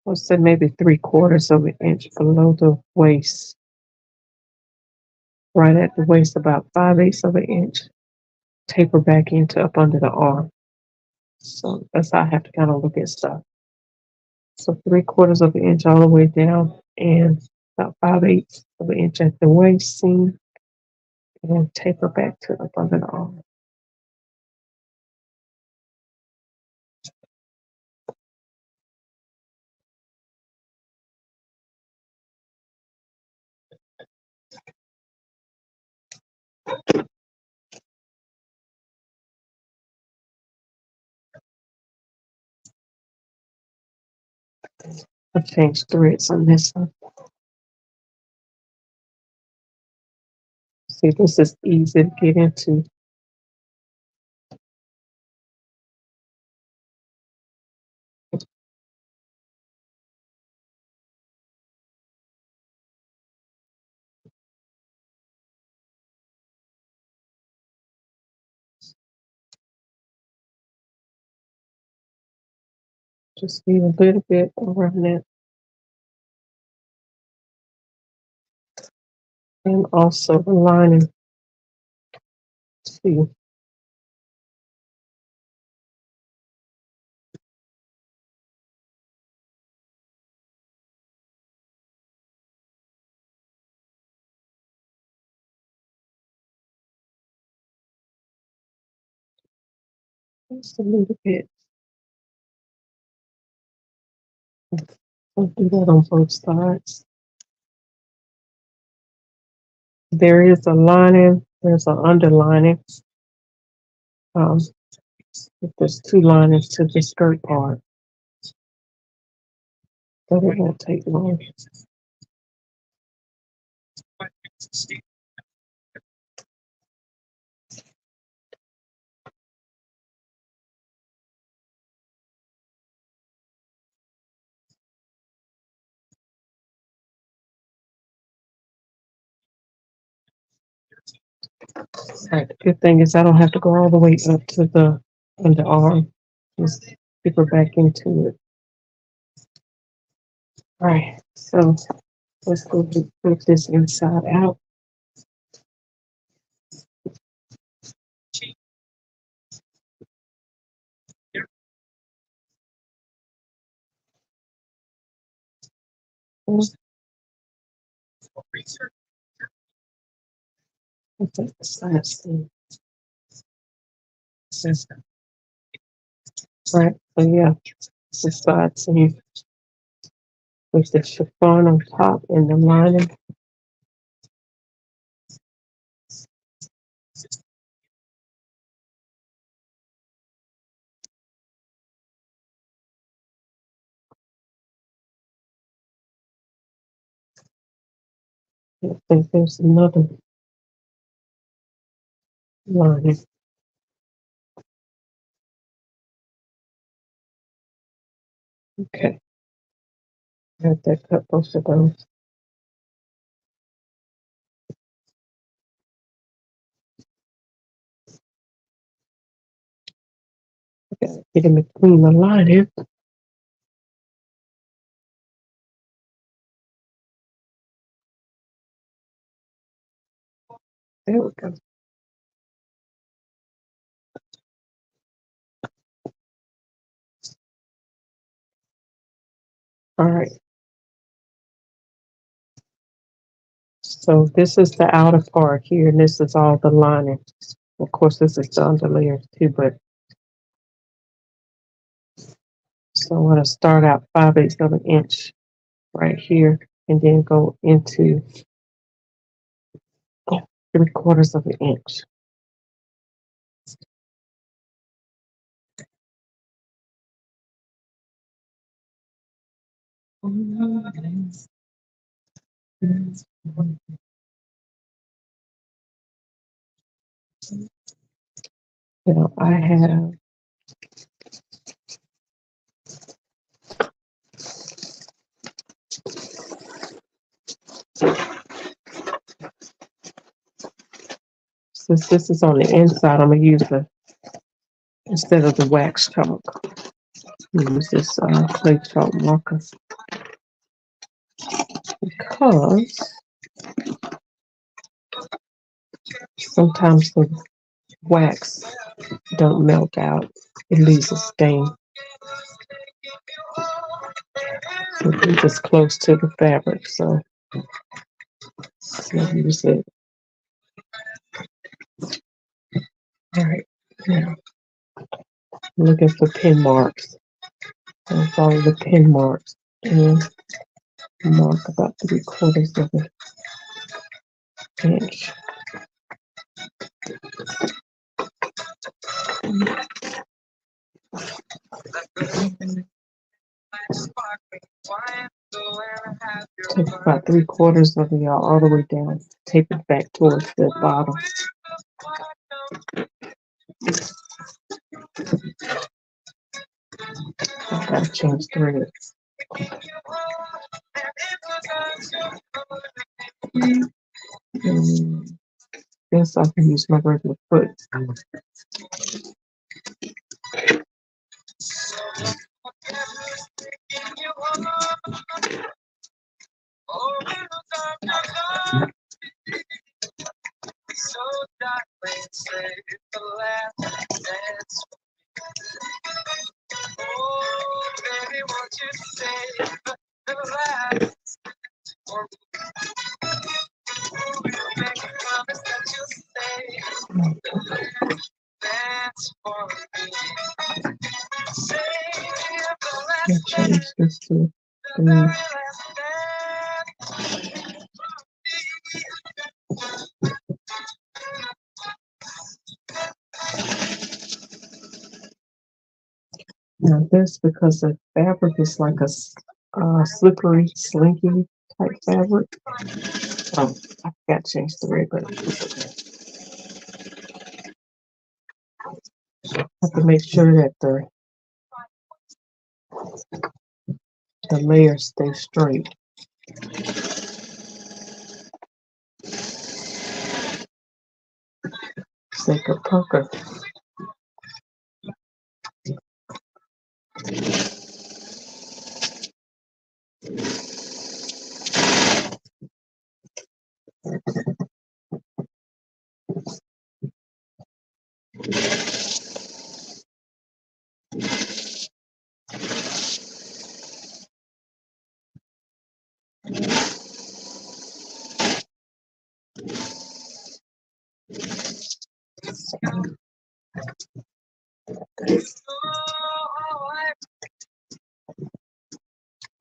let's say maybe 3/4 of an inch below the waist. Right at the waist, about 5/8 of an inch. Taper back into up under the arm. So that's how I have to kind of look at stuff. So 3/4 of an inch all the way down and about 5/8 of an inch at the waist seam and taper back to up under the arm. I've changed threads on this one. See, this is easy to get into. Just need a little bit around that. And also the lining too. Just a little bit. I'll do that on both sides. There is a lining, there's an underlining. If there's two linings to the skirt part, but it won't take long. Right, the good thing is I don't have to go all the way up to the underarm. Just dip her back into it. All right, so let's go ahead and flip this inside out. Let's take the side seam. Right, so yeah, the side seam with the chiffon on top and the lining. I think there's another lining. Okay, I have that cut both of those. Okay, get in between the lining. There we go. All right. So this is the outer part here, and this is all the lining. Of course, this is the underlayer too, but so I'm gonna start out 5/8 of an inch right here, and then go into 3/4 of an inch. Now I have since this is on the inside, I'm gonna use the instead of the wax chalk. Use this clay chalk marker because sometimes the wax don't melt out. It leaves a stain. So it's just close to the fabric, so I'll use it. All right, now I'm looking for pin marks. I'll follow the pin marks and mark about 3/4 of an inch. Take about 3/4 of it all the way down. Tape it back towards the bottom. I gotta change threads. Guess I can use my regular foot. that you save the last for me. Make a promise that you'll stay that's for me. Save the Yeah, last change dance, this to the very 3. last Now this, because the fabric is like a slippery, slinky type fabric. Oh, I forgot to change the red, but it's okay. Have to make sure that the layers stay straight. Sake of pucker.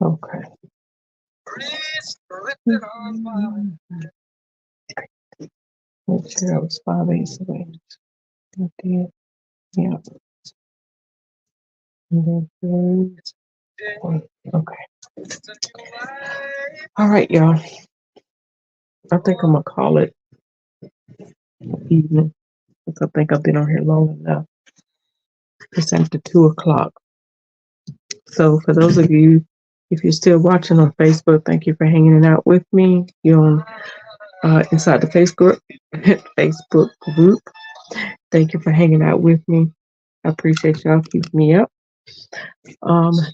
Okay. Make sure that was 5/8 away. I did. Yeah. And then third. Okay. All right, y'all. I think I'm gonna call it evening because I think I've been on here long enough. It's after 2 o'clock. So for those of you, if you're still watching on Facebook, thank you for hanging out with me. You're on inside the Facebook group. Thank you for hanging out with me. I appreciate y'all keeping me up.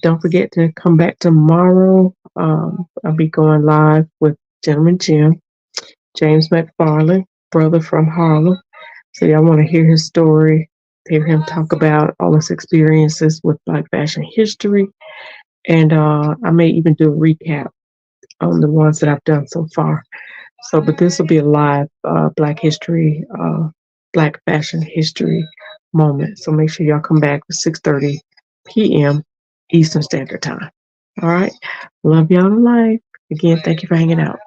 Don't forget to come back tomorrow. I'll be going live with Gentleman Jim, James McFarland, brother from Harlem. So y'all want to hear his story, hear him talk about all his experiences with Black fashion history. And I may even do a recap on the ones that I've done so far. So, but this will be a live Black fashion history moment. So make sure y'all come back at 6:30 p.m. Eastern Standard Time. All right. Love y'all to life. Again, thank you for hanging out.